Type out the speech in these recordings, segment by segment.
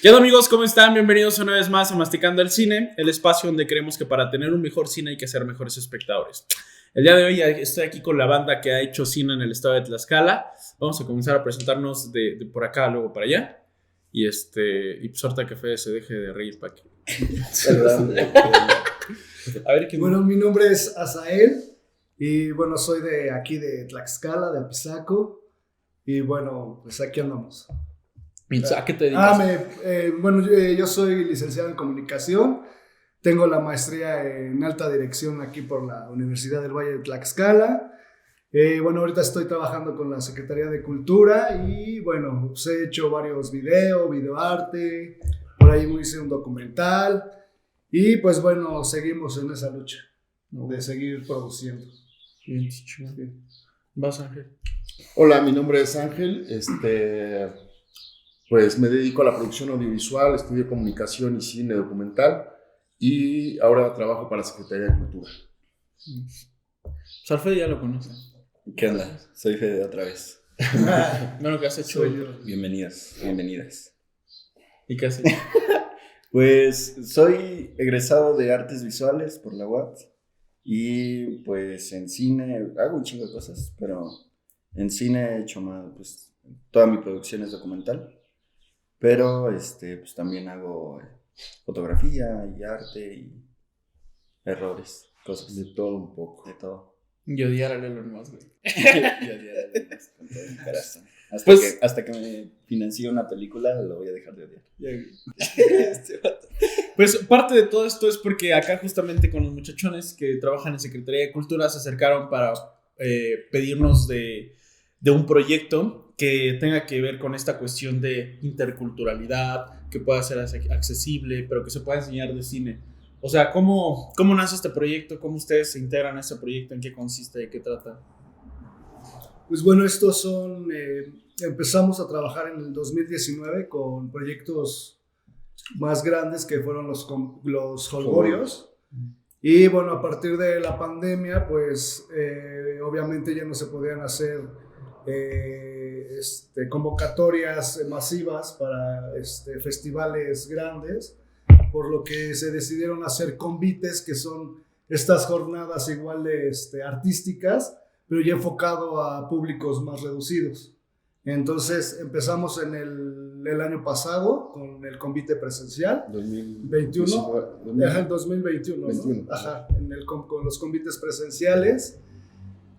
¿Qué onda, amigos? ¿Cómo están? Bienvenidos una vez más a Masticando el Cine, el espacio donde creemos que para tener un mejor cine hay que ser mejores espectadores. El día de hoy estoy aquí con la banda que ha hecho cine en el estado de Tlaxcala. Vamos a comenzar a presentarnos de por acá, luego para allá. Y pues ahorita que Fede se deje de reír para que... A ver, bueno, mi nombre es Azael y bueno, soy de aquí de Tlaxcala, de Apizaco. Y bueno, pues aquí andamos. ¿A qué te dedicas? Yo soy licenciado en comunicación. Tengo la maestría en alta dirección aquí por la Universidad del Valle de Tlaxcala. Ahorita estoy trabajando con la Secretaría de Cultura y bueno, pues he hecho varios videoarte. Por ahí hice un documental. Y pues bueno, seguimos en esa lucha de seguir produciendo. Bien, chido. ¿Vas, Ángel? Hola, mi nombre es Ángel. Pues me dedico a la producción audiovisual, estudio comunicación y cine documental y ahora trabajo para la Secretaría de Cultura. Fede ya lo conoce. ¿Qué onda? Soy Fede otra vez. Bueno, ¿qué has hecho? Soy yo. Bienvenidas. ¿Y qué has hecho? Pues soy egresado de artes visuales por la UAT y pues en cine hago un chingo de cosas, pero en cine he hecho más, pues toda mi producción es documental. Pero pues también hago fotografía y arte y errores, cosas. De todo un poco. De todo. Y odiar a Elon Musk, güey. Y odiar a Elon Musk con todo mi corazón. Hasta que me financie una película lo voy a dejar de odiar. Pues parte de todo esto es porque acá justamente con los muchachones que trabajan en Secretaría de Cultura se acercaron para pedirnos de un proyecto que tenga que ver con esta cuestión de interculturalidad, que pueda ser accesible, pero que se pueda enseñar de cine. O sea, ¿cómo nace este proyecto? ¿Cómo ustedes se integran a este proyecto? ¿En qué consiste? ¿De qué trata? Pues bueno, empezamos a trabajar en el 2019 con proyectos más grandes que fueron los Holgorios. Y bueno, a partir de la pandemia, pues obviamente ya no se podían hacer convocatorias masivas para festivales grandes, por lo que se decidieron hacer convites, que son estas jornadas igual de artísticas, pero ya enfocado a públicos más reducidos. Entonces empezamos en el año pasado con el convite presencial 2021, con los convites presenciales.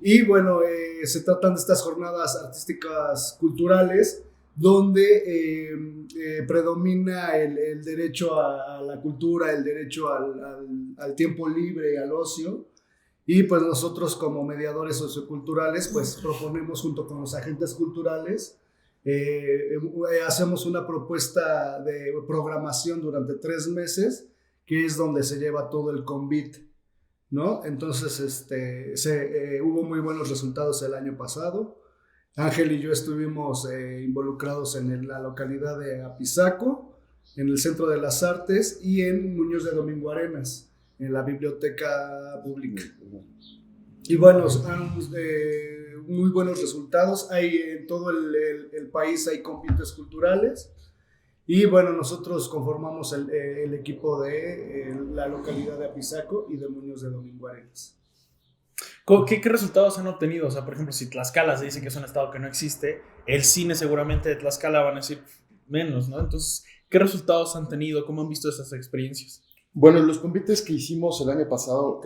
Y bueno, se tratan de estas jornadas artísticas culturales donde predomina el derecho a la cultura, el derecho al tiempo libre, al ocio. Y pues nosotros como mediadores socioculturales pues proponemos junto con los agentes culturales, hacemos una propuesta de programación durante 3 meses, que es donde se lleva todo el convite, ¿no? Entonces hubo muy buenos resultados el año pasado. Ángel y yo estuvimos involucrados en la localidad de Apizaco, en el Centro de las Artes y en Muñoz de Domingo Arenas, en la biblioteca pública. Y bueno, muy buenos resultados. Hay en todo el país hay convites culturales. Y bueno, nosotros conformamos el equipo de la localidad de Apizaco y de Muñoz de Domingo Arenas. ¿Qué resultados han obtenido? O sea, por ejemplo, si Tlaxcala se dice que es un estado que no existe, el cine seguramente de Tlaxcala van a decir menos, ¿no? Entonces, ¿qué resultados han tenido? ¿Cómo han visto esas experiencias? Bueno, los convites que hicimos el año pasado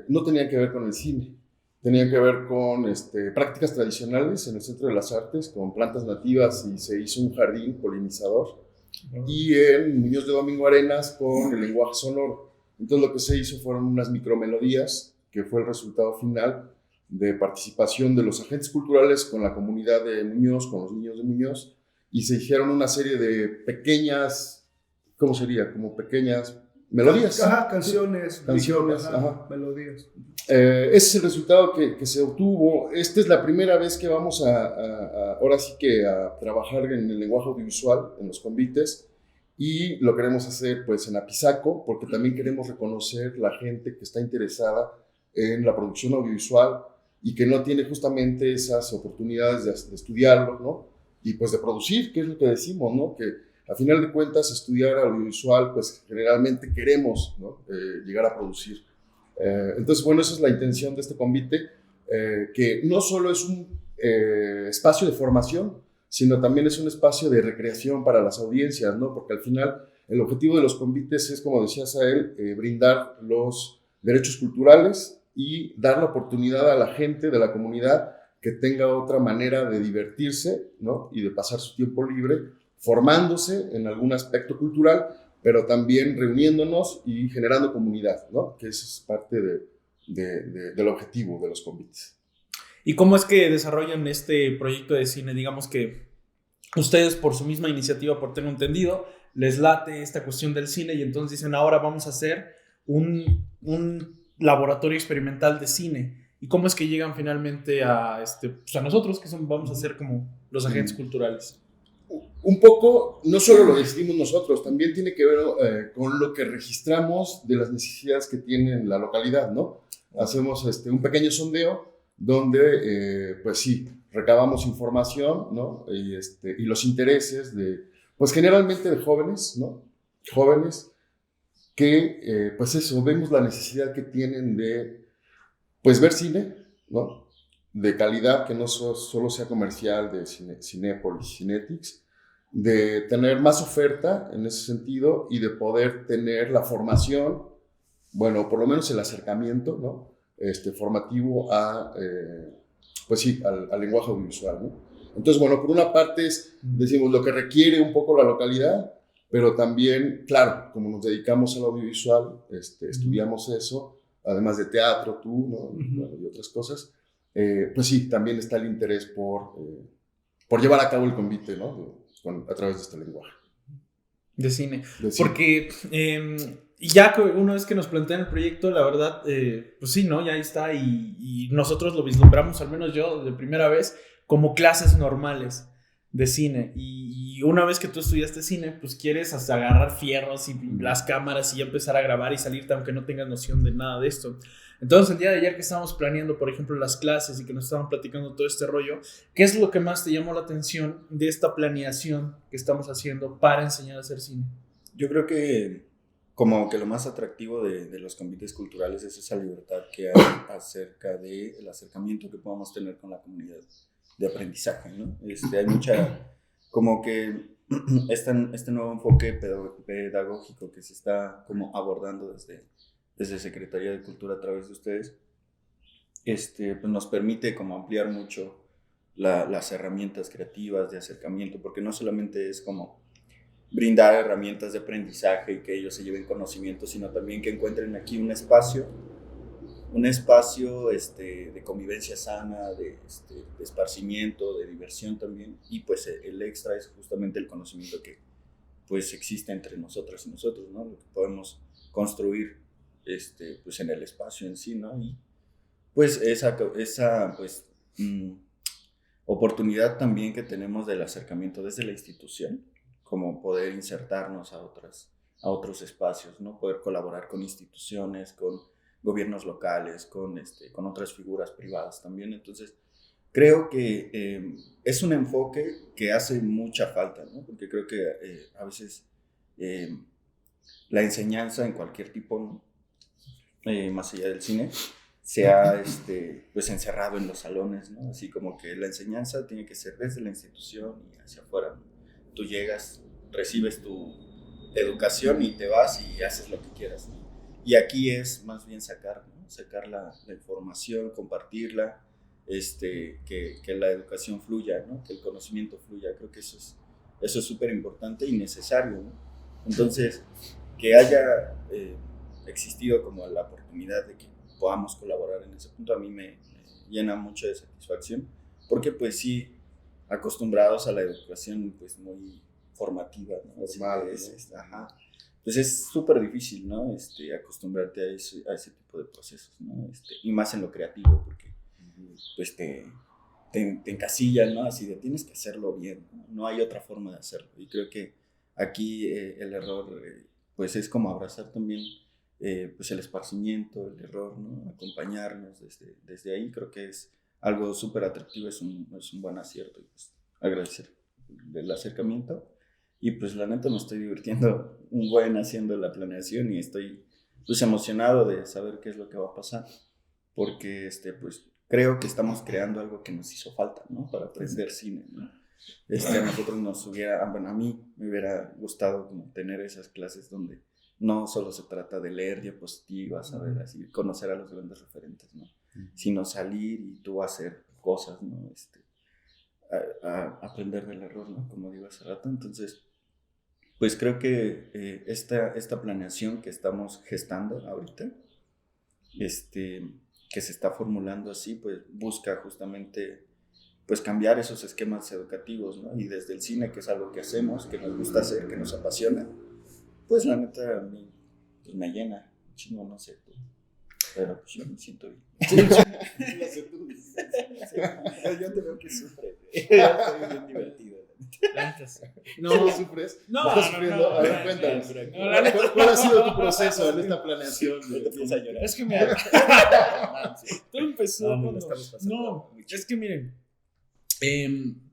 no tenían que ver con el cine. Tenían que ver con prácticas tradicionales en el Centro de las Artes, con plantas nativas, y se hizo un jardín polinizador. Y en Muñoz de Domingo Arenas con el lenguaje sonoro. Entonces lo que se hizo fueron unas micromelodías, que fue el resultado final de participación de los agentes culturales con la comunidad de Muñoz, con los niños de Muñoz, y se hicieron una serie de pequeñas, ¿cómo sería? Como pequeñas melodías. Canciones. Melodías. Ese es el resultado que se obtuvo. Esta es la primera vez que vamos ahora sí que a trabajar en el lenguaje audiovisual, en los convites, y lo queremos hacer pues en Apizaco, porque también queremos reconocer la gente que está interesada en la producción audiovisual y que no tiene justamente esas oportunidades de estudiarlo, ¿no? Y pues de producir, que es lo que decimos, ¿no? Que a final de cuentas, estudiar audiovisual, pues generalmente queremos, ¿no? Llegar a producir. Entonces, bueno, esa es la intención de este convite, que no solo es un espacio de formación, sino también es un espacio de recreación para las audiencias, ¿no? Porque al final el objetivo de los convites es, como decía Sael, brindar los derechos culturales y dar la oportunidad a la gente de la comunidad que tenga otra manera de divertirse, ¿no? Y de pasar su tiempo libre, formándose en algún aspecto cultural, pero también reuniéndonos y generando comunidad, ¿no? Que eso es parte del objetivo de los convites. ¿Y cómo es que desarrollan este proyecto de cine? Digamos que ustedes, por su misma iniciativa, por tengo entendido, les late esta cuestión del cine y entonces dicen, ahora vamos a hacer un laboratorio experimental de cine. ¿Y cómo es que llegan finalmente a, pues a nosotros, que vamos a ser como los agentes culturales? Un poco, no solo lo decidimos nosotros, también tiene que ver con lo que registramos de las necesidades que tiene la localidad, ¿no? Hacemos un pequeño sondeo donde, pues sí, recabamos información, ¿no? Y los intereses pues generalmente de jóvenes, ¿no? Jóvenes que, pues eso, vemos la necesidad que tienen de, pues ver cine, ¿no? De calidad, que no solo sea comercial, de Cinépolis, Cinetics, de tener más oferta en ese sentido y de poder tener la formación, bueno, por lo menos el acercamiento, ¿no? Formativo pues sí, al lenguaje audiovisual, ¿no? Entonces, bueno, por una parte decimos, lo que requiere un poco la localidad, pero también, claro, como nos dedicamos al audiovisual, estudiamos eso, además de teatro, tú, ¿no? Y otras cosas, pues sí, también está el interés por llevar a cabo el convite, ¿no? A través de este lenguaje. De cine. Porque ya una vez que nos plantean el proyecto, la verdad, pues sí, ¿no? Ya ahí está y nosotros lo vislumbramos, al menos yo, de primera vez, como clases normales de cine. Y una vez que tú estudiaste cine, pues quieres hasta agarrar fierros y las cámaras y ya empezar a grabar y salirte aunque no tengas noción de nada de esto. Entonces, el día de ayer que estábamos planeando, por ejemplo, las clases y que nos estaban platicando todo este rollo, ¿qué es lo que más te llamó la atención de esta planeación que estamos haciendo para enseñar a hacer cine? Yo creo que como que lo más atractivo de los convites culturales es esa libertad que hay acerca del acercamiento que podamos tener con la comunidad de aprendizaje, ¿no? Hay mucha, como que este nuevo enfoque pedagógico que se está como abordando desde Secretaría de Cultura a través de ustedes, pues nos permite como ampliar mucho las herramientas creativas de acercamiento, porque no solamente es como brindar herramientas de aprendizaje y que ellos se lleven conocimiento, sino también que encuentren aquí un espacio de convivencia sana, de esparcimiento, de diversión también, y pues el extra es justamente el conocimiento que pues existe entre nosotras y nosotros, ¿no? Lo que podemos construir pues en el espacio en sí, ¿no? Y pues esa pues oportunidad también que tenemos del acercamiento desde la institución, como poder insertarnos a otros espacios, ¿no? Poder colaborar con instituciones, con gobiernos locales, con otras figuras privadas también. Entonces, creo que es un enfoque que hace mucha falta, ¿no? Porque creo que a veces la enseñanza en cualquier tipo, más allá del cine, se ha pues encerrado en los salones, ¿no? Así como que la enseñanza tiene que ser desde la institución y hacia afuera, ¿no? Tú llegas, recibes tu educación y te vas y haces lo que quieras, ¿no? Y aquí es más bien sacar la información, compartirla, que la educación fluya, ¿no? Que el conocimiento fluya. Creo que eso es súper importante y necesario, ¿no? Entonces, que haya existido como la oportunidad de que podamos colaborar en ese punto, a mí me llena mucho de satisfacción, porque pues sí, acostumbrados a la educación pues muy formativa, ¿no? Formal, ¿no? Ajá. Pues es súper difícil, ¿no? Acostumbrarte a ese tipo de procesos, ¿no? Y más en lo creativo, porque pues te encasillan, ¿no? Así de tienes que hacerlo bien, ¿no? No hay otra forma de hacerlo. Y creo que aquí el error pues es como abrazar también pues el esparcimiento, el error, ¿no? Acompañarnos desde ahí. Creo que es algo súper atractivo, es un buen acierto. Y pues agradecer el acercamiento Y pues la neta me estoy divirtiendo un buen haciendo la planeación y estoy pues emocionado de saber qué es lo que va a pasar. Porque pues creo que estamos creando algo que nos hizo falta, ¿no? Para aprender cine, ¿no? A nosotros nos hubiera, bueno, a mí me hubiera gustado como tener esas clases donde no solo se trata de leer diapositivas, saber así, conocer a los grandes referentes, ¿no? Sino salir y tú hacer cosas, ¿no? A aprender del error, ¿no? Como digo hace rato. Entonces, pues creo que esta planeación que estamos gestando ahorita, que se está formulando así, pues busca justamente pues cambiar esos esquemas educativos, ¿no? Y desde el cine, que es algo que hacemos, que nos gusta hacer, que nos apasiona, pues la neta a mí pues, me llena, chingo, no sé tú, pero pues yo me siento bien. Yo te veo que sufres, estoy bien divertido. No sufres. No, ¿Estás sufriendo? A ver, cuéntanos. ¿Cuál ha sido tu proceso en esta planeación? No te empiezas a llorar. Es que mira, todo empezó No, cuando... estamos pasando No, muy chido. es que miren,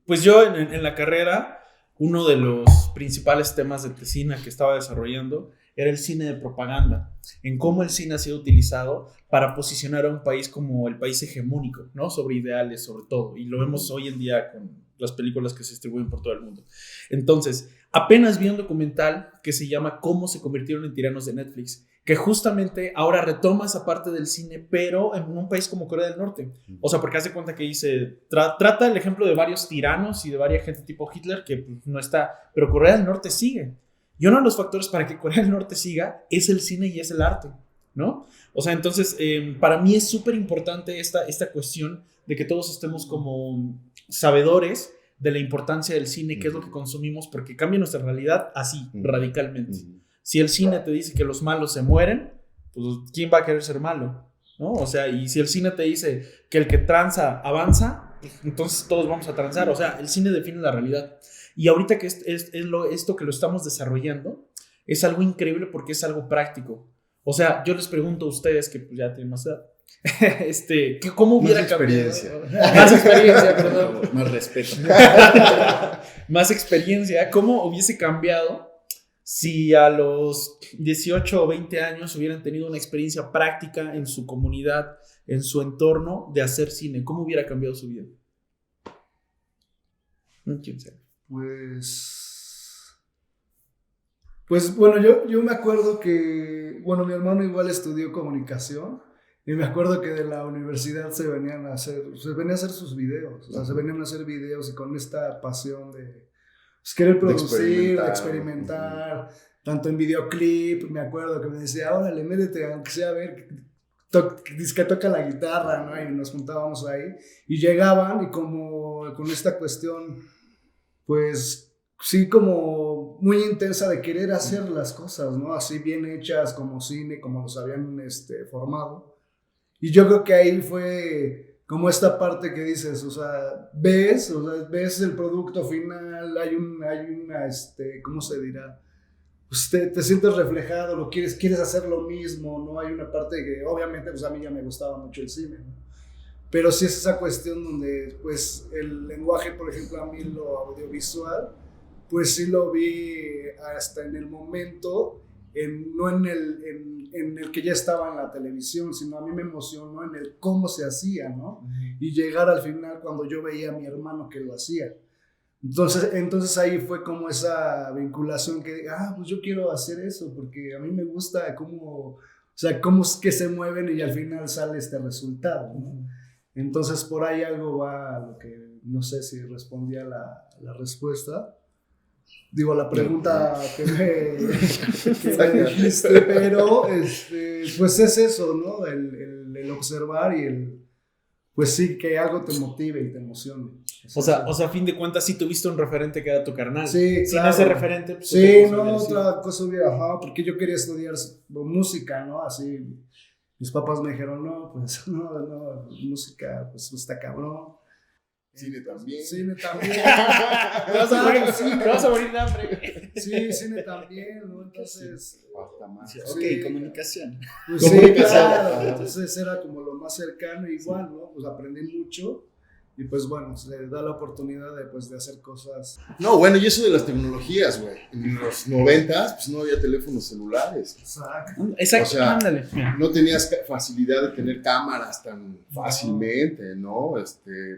pues yo en la carrera, uno de los principales temas de tesina que estaba desarrollando era el cine de propaganda, en cómo el cine ha sido utilizado para posicionar a un país como el país hegemónico, ¿no? Sobre ideales, sobre todo, y lo vemos hoy en día con las películas que se distribuyen por todo el mundo. Entonces, apenas vi un documental que se llama Cómo se convirtieron en tiranos de Netflix, que justamente ahora retoma esa parte del cine, pero en un país como Corea del Norte. O sea, porque hace cuenta que dice, trata el ejemplo de varios tiranos y de varias gente tipo Hitler que pues, no está, pero Corea del Norte sigue. Y uno de los factores para que Corea del Norte siga es el cine y es el arte, ¿no? O sea, entonces, para mí es súper importante esta cuestión de que todos estemos como sabedores de la importancia del cine, qué es lo que consumimos, porque cambia nuestra realidad así, radicalmente. Si el cine te dice que los malos se mueren, pues ¿quién va a querer ser malo? ¿No? O sea, y si el cine te dice que el que tranza avanza, entonces todos vamos a transar. O sea, el cine define la realidad. Y ahorita que esto que lo estamos desarrollando es algo increíble porque es algo práctico. O sea, yo les pregunto a ustedes que pues, ya tienen más edad, ¿cómo hubiera más cambiado? experiencia. Más experiencia, perdón. Más respeto. Más experiencia. ¿Cómo hubiese cambiado si a los 18 o 20 años hubieran tenido una experiencia práctica en su comunidad, en su entorno de hacer cine? ¿Cómo hubiera cambiado su vida? ¿Quién sabe? Pues bueno, yo me acuerdo que, bueno, mi hermano igual estudió comunicación y me acuerdo que de la universidad se venían a hacer sus videos, o sea, se venían a hacer videos y con esta pasión de pues, querer producir, de experimentar, tanto en videoclip, me acuerdo que me decía, órale, métete, aunque sea a ver, dice que toca la guitarra, ¿no? Y nos juntábamos ahí y llegaban y como con esta cuestión, pues sí, como muy intensa de querer hacer las cosas, ¿no? Así bien hechas como cine, como los habían formado. Y yo creo que ahí fue como esta parte que dices, o sea, ves el producto final, hay una, ¿cómo se dirá? Pues te sientes reflejado, quieres hacer lo mismo, ¿no? Hay una parte que obviamente pues a mí ya me gustaba mucho el cine, ¿no? Pero sí es esa cuestión donde pues el lenguaje, por ejemplo, a mí lo audiovisual, pues sí lo vi hasta en el momento, no en el que ya estaba en la televisión, sino a mí me emocionó en el cómo se hacía, ¿no? Y llegar al final cuando yo veía a mi hermano que lo hacía. Entonces ahí fue como esa vinculación que, pues yo quiero hacer eso, porque a mí me gusta cómo es que se mueven y al final sale este resultado, ¿no? Entonces por ahí algo va a lo que, no sé si respondía la respuesta. Digo, la pregunta que me dijiste, pero pues es eso, ¿no? El observar y pues sí, que algo te motive y te emocione. O sea, a fin de cuentas, sí tuviste un referente que era tu carnal. Sí, sin ese referente, pues, sí, no, otra cosa hubiera, porque yo quería estudiar música, ¿no? Así, mis papás me dijeron, no, pues, no, música, pues, está cabrón. Cine también. Cine también. Te vas a morir de hambre. Sí, cine también, ¿no? Entonces. Hasta más. Sí, ok, comunicación. Pues sí, claro. Entonces era como lo más cercano, igual, ¿no? Pues aprendí mucho. y pues bueno, se le da la oportunidad de, pues, de hacer cosas. No, bueno, y eso de las tecnologías, güey. En los 90s, pues no había teléfonos celulares. Exacto. Exacto, O sea, ándale. No tenías facilidad de tener cámaras tan fácilmente, ¿no?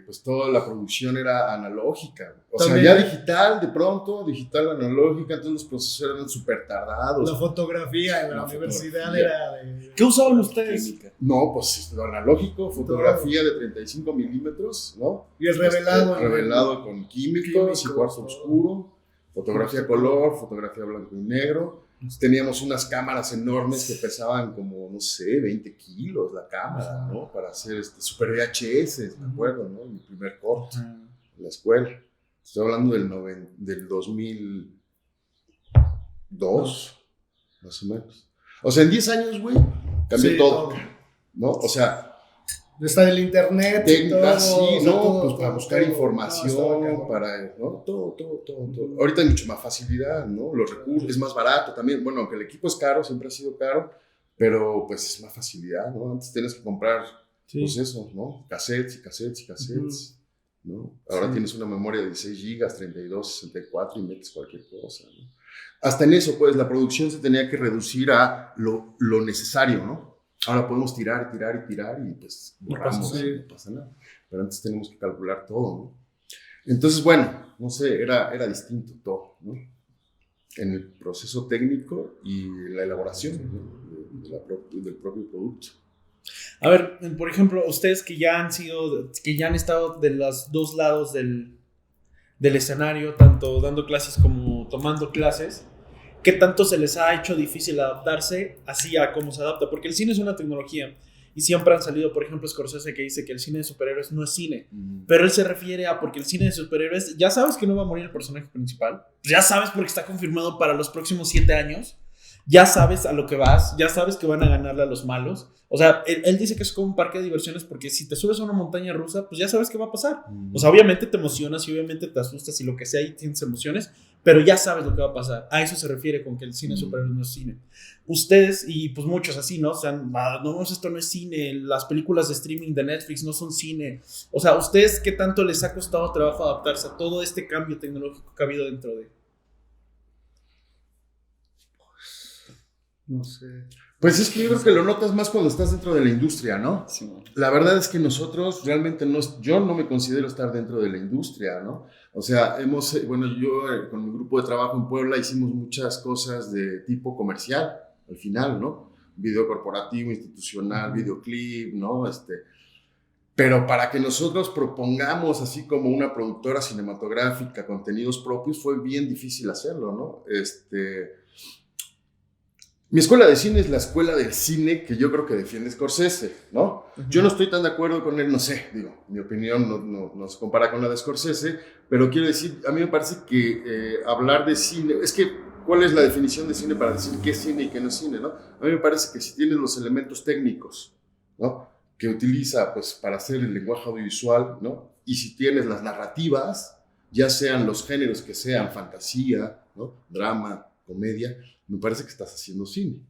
Pues toda la producción era analógica. O sea, También- ya digital, de pronto, digital analógica, entonces los procesadores eran súper tardados. La fotografía en la universidad fotografía. era de... ¿Qué usaban ustedes? Química. No, pues lo analógico, fotografía de 35 milímetros, ¿no? Y el revelado. Revelado con químicos y Químicos, cuarzo todo. oscuro, fotografía color, fotografía blanco y negro. Teníamos unas cámaras enormes que pesaban como, no sé, 20 kilos la cámara, ¿no? Para hacer Super VHS, me acuerdo, ¿no? Mi primer corto en la escuela. Estoy hablando del 2002, más o menos. O sea, en 10 años, güey, cambió Sí, todo, ¿no? O sea, Está el internet. técnicas, todo, sí, o sea, ¿no? todo, Pues para todo, buscar todo. información, No, estaba cabrón. para, ¿no? Todo. Ahorita hay mucha más facilidad, ¿no? Los recursos, es más barato también. Bueno, aunque el equipo es caro, siempre ha sido caro, pero pues es más facilidad, ¿no? Antes tienes que comprar, pues eso, ¿no? Cassettes, ¿no? Ahora tienes una memoria de 16 gigas, 32, 64 y metes cualquier cosa, ¿no? Hasta en eso, pues, la producción se tenía que reducir a lo necesario, ¿no? Ahora podemos tirar y pues borramos, no pasa nada. Pero antes tenemos que calcular todo, ¿no? Entonces, bueno, no sé, era distinto todo, ¿no? En el proceso técnico y la elaboración, ¿no? del propio producto. A ver, por ejemplo, ustedes que ya han estado de los dos lados del escenario, tanto dando clases como tomando clases, ¿qué tanto se les ha hecho difícil adaptarse así a cómo se adapta? Porque el cine es una tecnología y siempre han salido, por ejemplo, Scorsese que dice que el cine de superhéroes no es cine, pero él se refiere a porque el cine de superhéroes, ya sabes que no va a morir el personaje principal, ya sabes porque está confirmado para los próximos 7 años, ya sabes a lo que vas, ya sabes que van a ganarle a los malos. O sea, él dice que es como un parque de diversiones porque si te subes a una montaña rusa, pues ya sabes qué va a pasar. O sea, obviamente te emocionas y obviamente te asustas y lo que sea y tienes emociones, pero ya sabes lo que va a pasar. A eso se refiere con que el cine superior no es cine. Ustedes, y pues muchos así, ¿no? O sea, no, esto no es cine, las películas de streaming de Netflix no son cine. O sea, ¿ustedes qué tanto les ha costado trabajo adaptarse a todo este cambio tecnológico que ha habido dentro de...? No sé. Pues es que yo creo que lo notas más cuando estás dentro de la industria, ¿no? Sí, bueno. La verdad es que nosotros realmente yo no me considero estar dentro de la industria, ¿no? O sea, yo con mi grupo de trabajo en Puebla hicimos muchas cosas de tipo comercial, al final, ¿no? Video corporativo, institucional, videoclip, ¿no? Pero para que nosotros propongamos así como una productora cinematográfica contenidos propios fue bien difícil hacerlo, ¿no? Mi escuela de cine es la escuela del cine que yo creo que defiende Scorsese, ¿no? Yo no estoy tan de acuerdo con él, no sé, digo, mi opinión no se compara con la de Scorsese, pero quiero decir, a mí me parece que hablar de cine, es que, ¿cuál es la definición de cine para decir qué es cine y qué no es cine, no? A mí me parece que si tienes los elementos técnicos, ¿no? Que utiliza, pues, para hacer el lenguaje audiovisual, ¿no? Y si tienes las narrativas, ya sean los géneros que sean fantasía, ¿no? Drama, comedia, me parece que estás haciendo cine.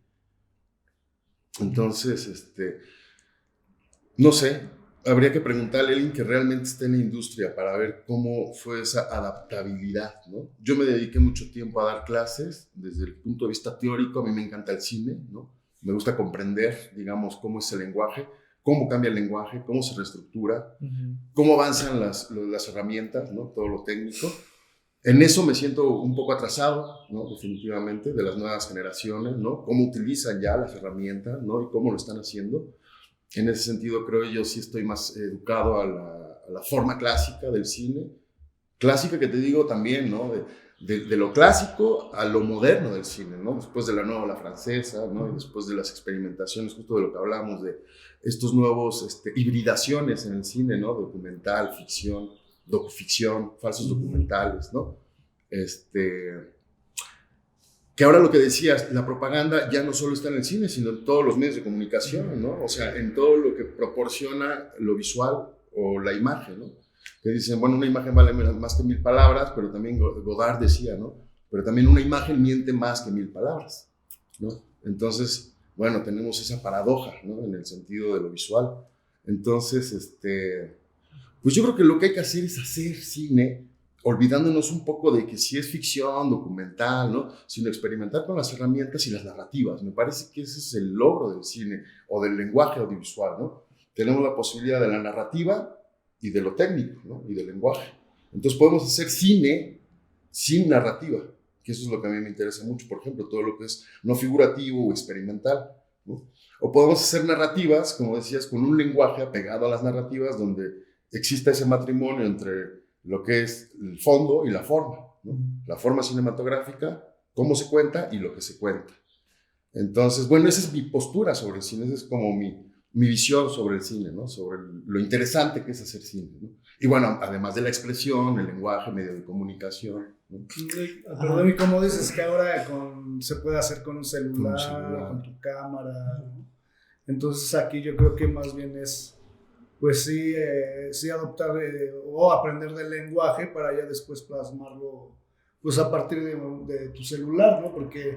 Entonces, no sé, habría que preguntarle a alguien que realmente esté en la industria para ver cómo fue esa adaptabilidad, ¿no? Yo me dediqué mucho tiempo a dar clases desde el punto de vista teórico, a mí me encanta el cine, ¿no? Me gusta comprender, digamos, cómo es el lenguaje, cómo cambia el lenguaje, cómo se reestructura, cómo avanzan las herramientas, ¿no? Todo lo técnico. En eso me siento un poco atrasado, ¿no? Definitivamente, de las nuevas generaciones, ¿no? Cómo utilizan ya las herramientas, ¿no? Y cómo lo están haciendo. En ese sentido, creo yo sí estoy más educado a la forma clásica del cine. Clásica que te digo también, ¿no? De lo clásico a lo moderno del cine, ¿no? Después de la nueva ola francesa, ¿no? Y después de las experimentaciones, justo de lo que hablamos, de estos nuevos hibridaciones en el cine, ¿no? Documental, ficción, docuficción, falsos documentales, ¿no? Que ahora lo que decías, la propaganda ya no solo está en el cine, sino en todos los medios de comunicación, ¿no? O sea, en todo lo que proporciona lo visual o la imagen, ¿no? Que dicen, bueno, una imagen vale más que 1000 palabras, pero también Godard decía, ¿no? Pero también una imagen miente más que 1000 palabras, ¿no? Entonces, bueno, tenemos esa paradoja, ¿no? En el sentido de lo visual. Entonces, Pues yo creo que lo que hay que hacer es hacer cine, olvidándonos un poco de que si es ficción, documental, ¿no? Sino experimentar con las herramientas y las narrativas. Me parece que ese es el logro del cine o del lenguaje audiovisual, ¿no? Tenemos la posibilidad de la narrativa y de lo técnico, ¿no? Y del lenguaje. Entonces podemos hacer cine sin narrativa, que eso es lo que a mí me interesa mucho, por ejemplo, todo lo que es no figurativo o experimental, ¿no? O podemos hacer narrativas, como decías, con un lenguaje apegado a las narrativas donde exista ese matrimonio entre lo que es el fondo y la forma, ¿no? La forma cinematográfica, cómo se cuenta y lo que se cuenta. Entonces, bueno, esa es mi postura sobre el cine, esa es como mi visión sobre el cine, ¿no? Sobre lo interesante que es hacer cine, ¿no? Y bueno, además de la expresión, el lenguaje, medio de comunicación, ¿no? Perdón, y como dices que ahora se puede hacer con un celular, con tu cámara, ¿no? Entonces aquí yo creo que más bien es, pues sí adoptar o aprender del lenguaje para ya después plasmarlo, pues a partir de tu celular, ¿no? Porque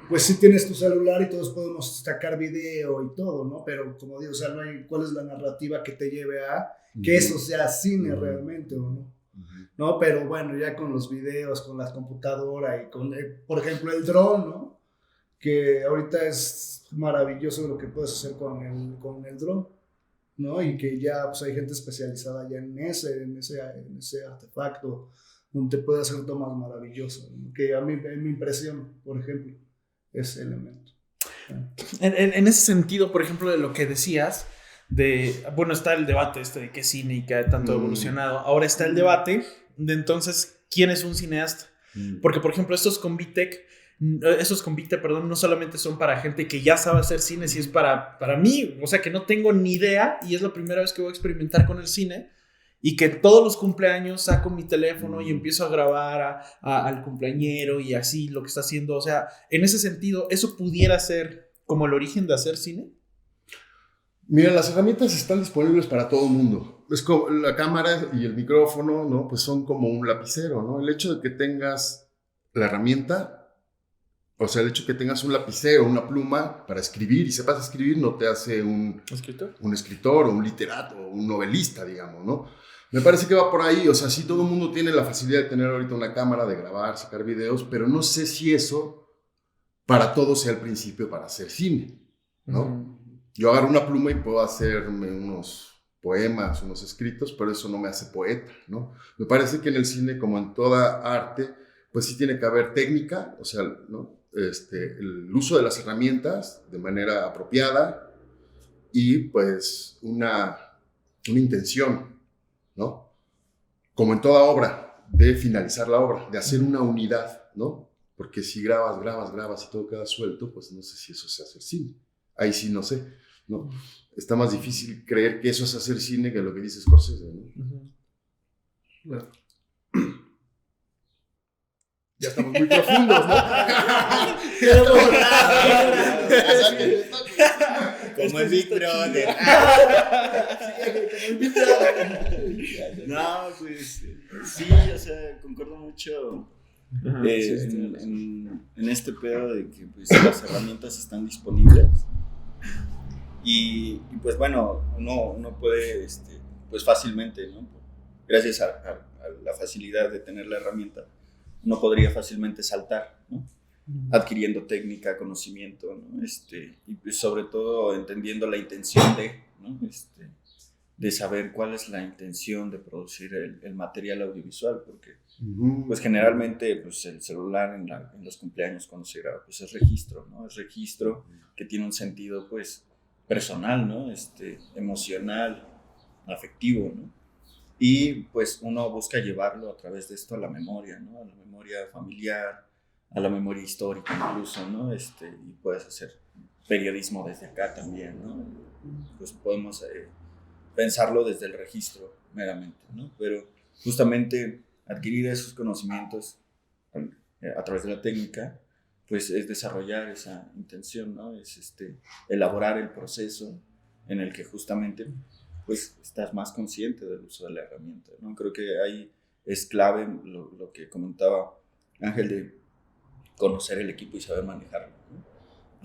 pues sí tienes tu celular y todos podemos sacar video y todo, ¿no? Pero como digo, o sea, no hay cuál es la narrativa que te lleve a que eso sea cine realmente, ¿o no? ¿No? Pero bueno, ya con los videos, con la computadora y con, por ejemplo, el dron, ¿no? Que ahorita es maravilloso lo que puedes hacer con el dron, ¿no? Y que ya pues, hay gente especializada ya en ese artefacto donde te puede hacer tomas maravillosas, ¿no? Que a mí me impresiona, por ejemplo, ese elemento. En ese sentido, por ejemplo, de lo que decías, bueno, está el debate de qué cine y qué tanto ha evolucionado. Ahora está el debate de entonces, ¿quién es un cineasta? Porque, por ejemplo, estos con VTech, no solamente son para gente que ya sabe hacer cine, si es para mí, o sea, que no tengo ni idea y es la primera vez que voy a experimentar con el cine y que todos los cumpleaños saco mi teléfono y empiezo a grabar al cumpleañero y así lo que está haciendo. O sea, en ese sentido, ¿eso pudiera ser como el origen de hacer cine? Mira, las herramientas están disponibles para todo el mundo. Es como la cámara y el micrófono, ¿no? Pues son como un lapicero, ¿no? El hecho de que tengas la herramienta, o sea, el hecho de que tengas un lapicero, una pluma para escribir y sepas escribir no te hace un escritor o un literato o un novelista, digamos, ¿no? Me parece que va por ahí, o sea, sí todo el mundo tiene la facilidad de tener ahorita una cámara, de grabar, sacar videos, pero no sé si eso para todos sea el principio para hacer cine, ¿no? Yo agarro una pluma y puedo hacerme unos poemas, unos escritos, pero eso no me hace poeta, ¿no? Me parece que en el cine, como en toda arte, pues sí tiene que haber técnica, o sea, ¿no? El uso de las herramientas de manera apropiada y pues una intención, ¿no? Como en toda obra, de finalizar la obra, de hacer una unidad, ¿no? Porque si grabas y todo queda suelto, pues no sé si eso es hacer cine. Ahí sí no sé, ¿no? Está más difícil creer que eso es hacer cine que lo que dice Scorsese, ¿no? Claro. Ya estamos muy profundos, ¿no? Como el Big Brother. No, pues sí, o sea, concuerdo mucho en este pedo de que pues, las herramientas están disponibles y pues bueno, uno puede pues fácilmente, ¿no? Gracias a la facilidad de tener la herramienta, uno podría fácilmente saltar, ¿no? Adquiriendo técnica, conocimiento, ¿no? Y pues sobre todo entendiendo la intención ¿no? De saber cuál es la intención de producir el material audiovisual, porque pues generalmente pues, el celular en los cumpleaños cuando se graba pues es registro, ¿no? Es registro que tiene un sentido pues personal, ¿no? Emocional, afectivo, ¿no? Y pues uno busca llevarlo a través de esto a la memoria, ¿no? A la memoria familiar, a la memoria histórica incluso, ¿no? Y puedes hacer periodismo desde acá también, ¿no? Pues podemos pensarlo desde el registro meramente, ¿no? Pero justamente adquirir esos conocimientos a través de la técnica, pues es desarrollar esa intención, ¿no? Es elaborar el proceso en el que justamente pues estás más consciente del uso de la herramienta, ¿no? Creo que ahí es clave lo que comentaba Ángel de conocer el equipo y saber manejarlo, ¿no?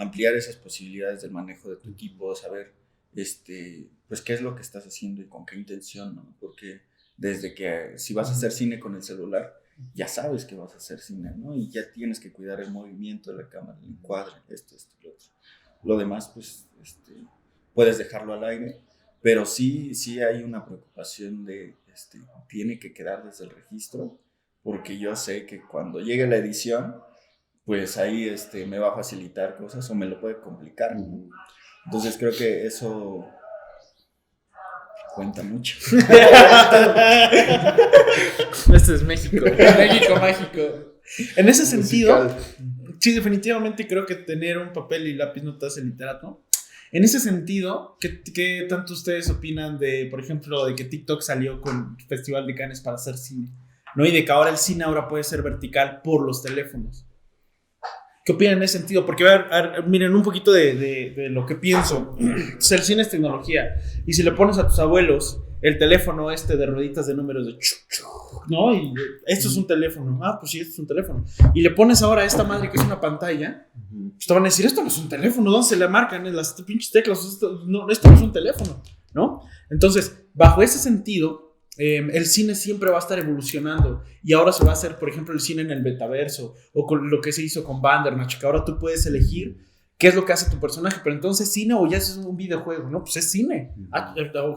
Ampliar esas posibilidades del manejo de tu equipo, saber pues qué es lo que estás haciendo y con qué intención, ¿no? Porque desde que si vas a hacer cine con el celular, ya sabes que vas a hacer cine, ¿no? Y ya tienes que cuidar el movimiento de la cámara, el encuadre, esto, lo otro. Lo demás, pues, puedes dejarlo al aire, pero sí hay una preocupación de, tiene que quedar desde el registro, porque yo sé que cuando llegue la edición, pues ahí me va a facilitar cosas o me lo puede complicar, ¿no? Entonces creo que eso cuenta mucho. Este es México. México mágico. En ese sentido, sí, definitivamente creo que tener un papel y lápiz no te hace literato. En ese sentido, ¿qué tanto ustedes opinan de, por ejemplo, de que TikTok salió con el Festival de Cannes para hacer cine, ¿no? Y de que ahora el cine puede ser vertical por los teléfonos. ¿Qué opinan en ese sentido? Porque, miren, un poquito de lo que pienso. O sea, el cine es tecnología. Y si le pones a tus abuelos el teléfono de rueditas de números de ¿no? Y esto es un teléfono. Pues sí, esto es un teléfono. Y le pones ahora a esta madre que es una pantalla, pues te van a decir, esto no es un teléfono. ¿Dónde se le marcan en las pinches teclas? Esto no es un teléfono, ¿no? Entonces, bajo ese sentido, el cine siempre va a estar evolucionando y ahora se va a hacer, por ejemplo, el cine en el metaverso o con lo que se hizo con Bandersnatch, que ahora tú puedes elegir qué es lo que hace tu personaje, pero entonces cine o ya es un videojuego, ¿no? Pues es cine.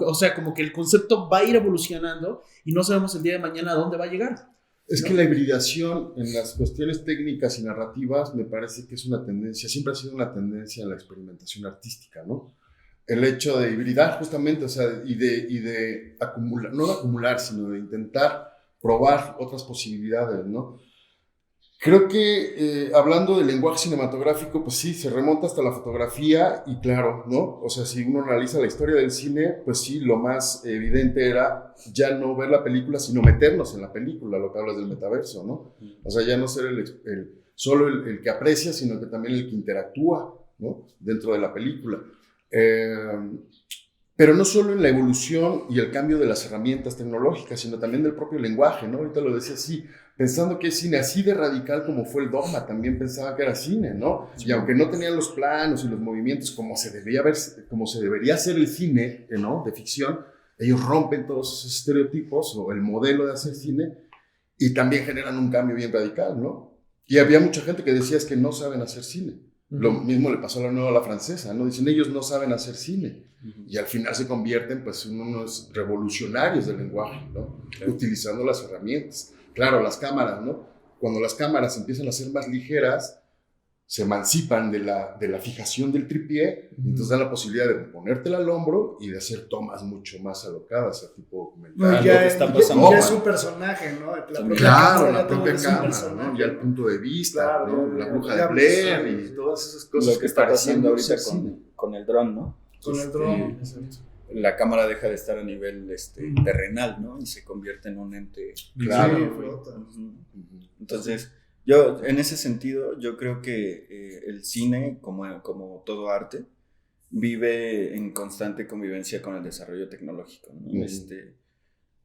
O sea, como que el concepto va a ir evolucionando y no sabemos el día de mañana a dónde va a llegar. Es que la hibridación en las cuestiones técnicas y narrativas me parece que es una tendencia, siempre ha sido una tendencia en la experimentación artística, ¿no? El hecho de hibridar justamente, o sea, y de acumular, no de acumular, sino de intentar probar otras posibilidades, ¿no? Creo que hablando del lenguaje cinematográfico, pues sí, se remonta hasta la fotografía y claro, ¿no? O sea, si uno analiza la historia del cine, pues sí, lo más evidente era ya no ver la película, sino meternos en la película, lo que hablas del metaverso, ¿no? O sea, ya no ser solo el que aprecia, sino que también el que interactúa, ¿no? Dentro de la película. Pero no solo en la evolución y el cambio de las herramientas tecnológicas, sino también del propio lenguaje, ¿no? Ahorita lo decía así, pensando que es cine así de radical como fue el Dogma, también pensaba que era cine, ¿no? Sí. Y aunque no tenían los planos y los movimientos como se debería hacer el cine, ¿no? De ficción, ellos rompen todos esos estereotipos o el modelo de hacer cine y también generan un cambio bien radical, ¿no? Y había mucha gente que decía es que no saben hacer cine. Lo mismo le pasó a la nueva francesa, ¿no? Dicen, ellos no saben hacer cine. Y al final se convierten, pues, en unos revolucionarios del lenguaje, ¿no? Utilizando las herramientas. Claro, las cámaras, ¿no? Cuando las cámaras empiezan a ser más ligeras, se emancipan de la fijación del tripié, entonces dan la posibilidad de ponértela al hombro y de hacer tomas mucho más alocadas, a tipo documental. Ya es un personaje, ¿no? La propia cámara, ¿no? Ya el punto de vista, claro, ¿no? La bruja de Blair y todas esas cosas. Lo que está pasando ahorita con el dron, ¿no? Con el dron. La cámara deja de estar a nivel terrenal, ¿no? Y se convierte en un ente. Claro. Entonces, yo, en ese sentido, yo creo que el cine, como todo arte, vive en constante convivencia con el desarrollo tecnológico, ¿no?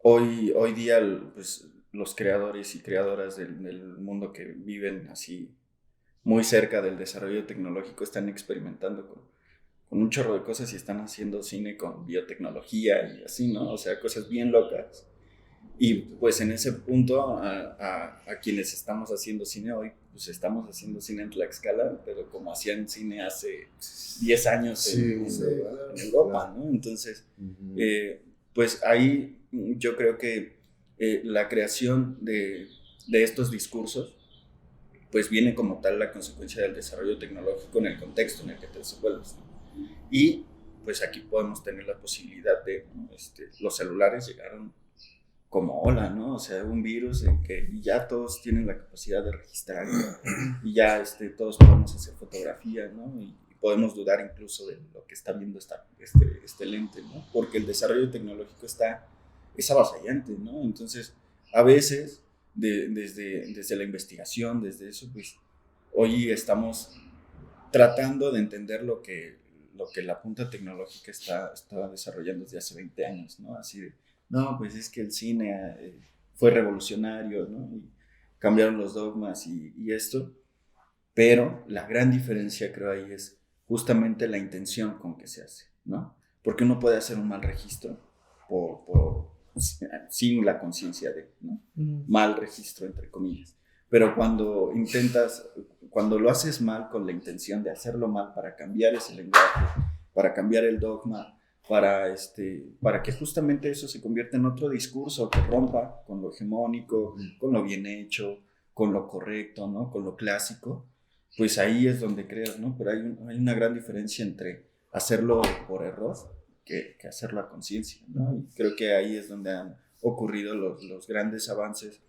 Hoy día, pues, los creadores y creadoras del mundo que viven así muy cerca del desarrollo tecnológico están experimentando con un chorro de cosas y están haciendo cine con biotecnología y así, ¿no? O sea, cosas bien locas. Y pues en ese punto, a quienes estamos haciendo cine hoy, pues estamos haciendo cine en Tlaxcala, pero como hacían cine hace 10 años en Europa, ¿no? Entonces, pues ahí yo creo que la creación de estos discursos, pues viene como tal la consecuencia del desarrollo tecnológico en el contexto en el que te desenvuelves, ¿no? Y pues aquí podemos tener la posibilidad de, los celulares llegaron como ola, ¿no? O sea, un virus en que ya todos tienen la capacidad de registrar y ya todos podemos hacer fotografía, ¿no? Y podemos dudar incluso de lo que está viendo este lente, ¿no? Porque el desarrollo tecnológico es avasallante, ¿no? Entonces, a veces, desde la investigación, desde eso, pues, hoy estamos tratando de entender lo que la punta tecnológica está desarrollando desde hace 20 años, ¿no? Así de, no, pues es que el cine fue revolucionario, ¿no? Y cambiaron los dogmas y esto, pero la gran diferencia creo ahí es justamente la intención con que se hace, ¿no? porque uno puede hacer un mal registro sin la conciencia de, ¿no? Mal registro, entre comillas. Pero cuando lo haces mal con la intención de hacerlo mal para cambiar ese lenguaje, para cambiar el dogma, para que justamente eso se convierta en otro discurso que rompa con lo hegemónico, con lo bien hecho, con lo correcto, ¿no? Con lo clásico, pues ahí es donde creas, ¿no? Pero hay una gran diferencia entre hacerlo por error que hacerlo a conciencia, ¿no? Y creo que ahí es donde han ocurrido los grandes avances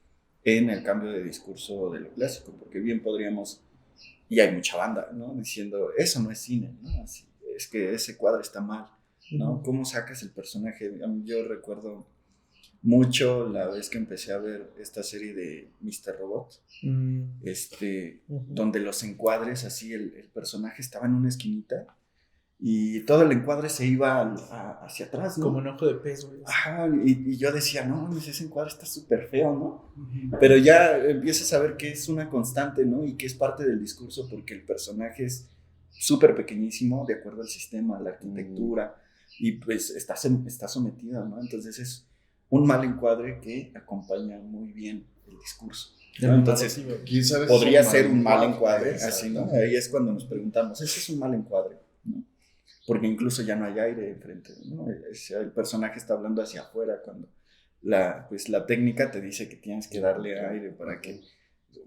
en el cambio de discurso de lo clásico, porque bien podríamos, y hay mucha banda, ¿no? Diciendo, eso no es cine, ¿no? Así, es que ese cuadro está mal, ¿no? ¿Cómo sacas el personaje? Yo recuerdo mucho la vez que empecé a ver esta serie de Mr. Robot, donde los encuadres, así, el personaje estaba en una esquinita y todo el encuadre se iba hacia atrás, ¿no? Como un ojo de pez, güey. Ajá, y yo decía, no, ese encuadre está súper feo, ¿no? Pero ya empiezas a ver que es una constante, ¿no? Y que es parte del discurso porque el personaje es súper pequeñísimo de acuerdo al sistema, a la arquitectura, y pues está sometido, ¿no? Entonces es un mal encuadre que acompaña muy bien el discurso, ¿no? Entonces, ¿quién sabe si podría es un ser un mal encuadre? encuadre, Exacto. así, ¿no? Ahí es cuando nos preguntamos, ¿ese es un mal encuadre? ¿No? Porque incluso ya no hay aire enfrente, ¿no? El personaje está hablando hacia afuera cuando la técnica te dice que tienes que darle aire para que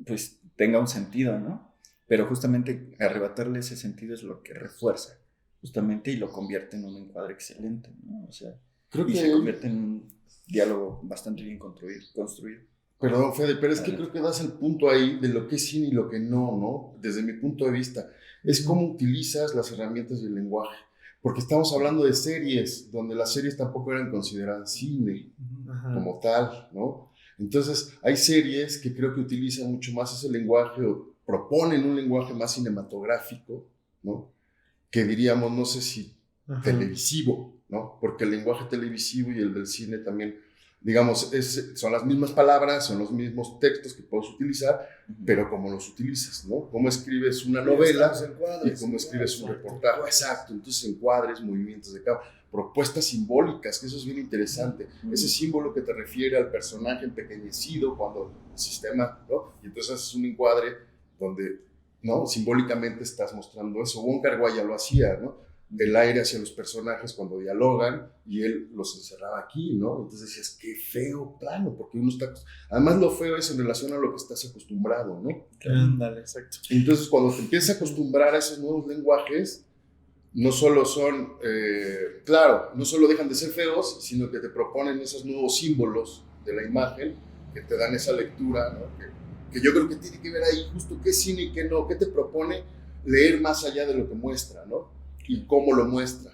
pues tenga un sentido, ¿no? Pero justamente arrebatarle ese sentido es lo que refuerza justamente y lo convierte en un encuadre excelente, ¿no? O sea, Creo y que se convierte en un diálogo bastante bien construido. Perdón, Fede, pero es que creo que das el punto ahí de lo que es cine y lo que no, ¿no? Desde mi punto de vista, es cómo utilizas las herramientas del lenguaje. Porque estamos hablando de series, donde las series tampoco eran consideradas cine como tal, ¿no? Entonces, hay series que creo que utilizan mucho más ese lenguaje o proponen un lenguaje más cinematográfico, ¿no? Que diríamos, no sé si televisivo, ¿no? Porque el lenguaje televisivo y el del cine también, digamos, son las mismas palabras, son los mismos textos que puedes utilizar, pero cómo los utilizas, ¿no? Cómo escribes una novela y cómo escribes un reportaje. Exacto, entonces encuadres, movimientos de cámara, propuestas simbólicas, que eso es bien interesante. Ese símbolo que te refiere al personaje empequeñecido cuando el sistema, ¿no? Y entonces haces un encuadre donde, ¿no? Simbólicamente estás mostrando eso. Wong Kar-wai ya lo hacía, ¿no? El aire hacia los personajes cuando dialogan y él los encerraba aquí, ¿no? Entonces decías, qué feo plano, porque uno está... Además lo feo es en relación a lo que estás acostumbrado, ¿no? Ándale, exacto. Entonces cuando te empiezas a acostumbrar a esos nuevos lenguajes, no solo son, no solo dejan de ser feos, sino que te proponen esos nuevos símbolos de la imagen que te dan esa lectura, ¿no? Que yo creo que tiene que ver ahí justo qué es cine y qué no, qué te propone leer más allá de lo que muestra, ¿no? Y cómo lo muestra.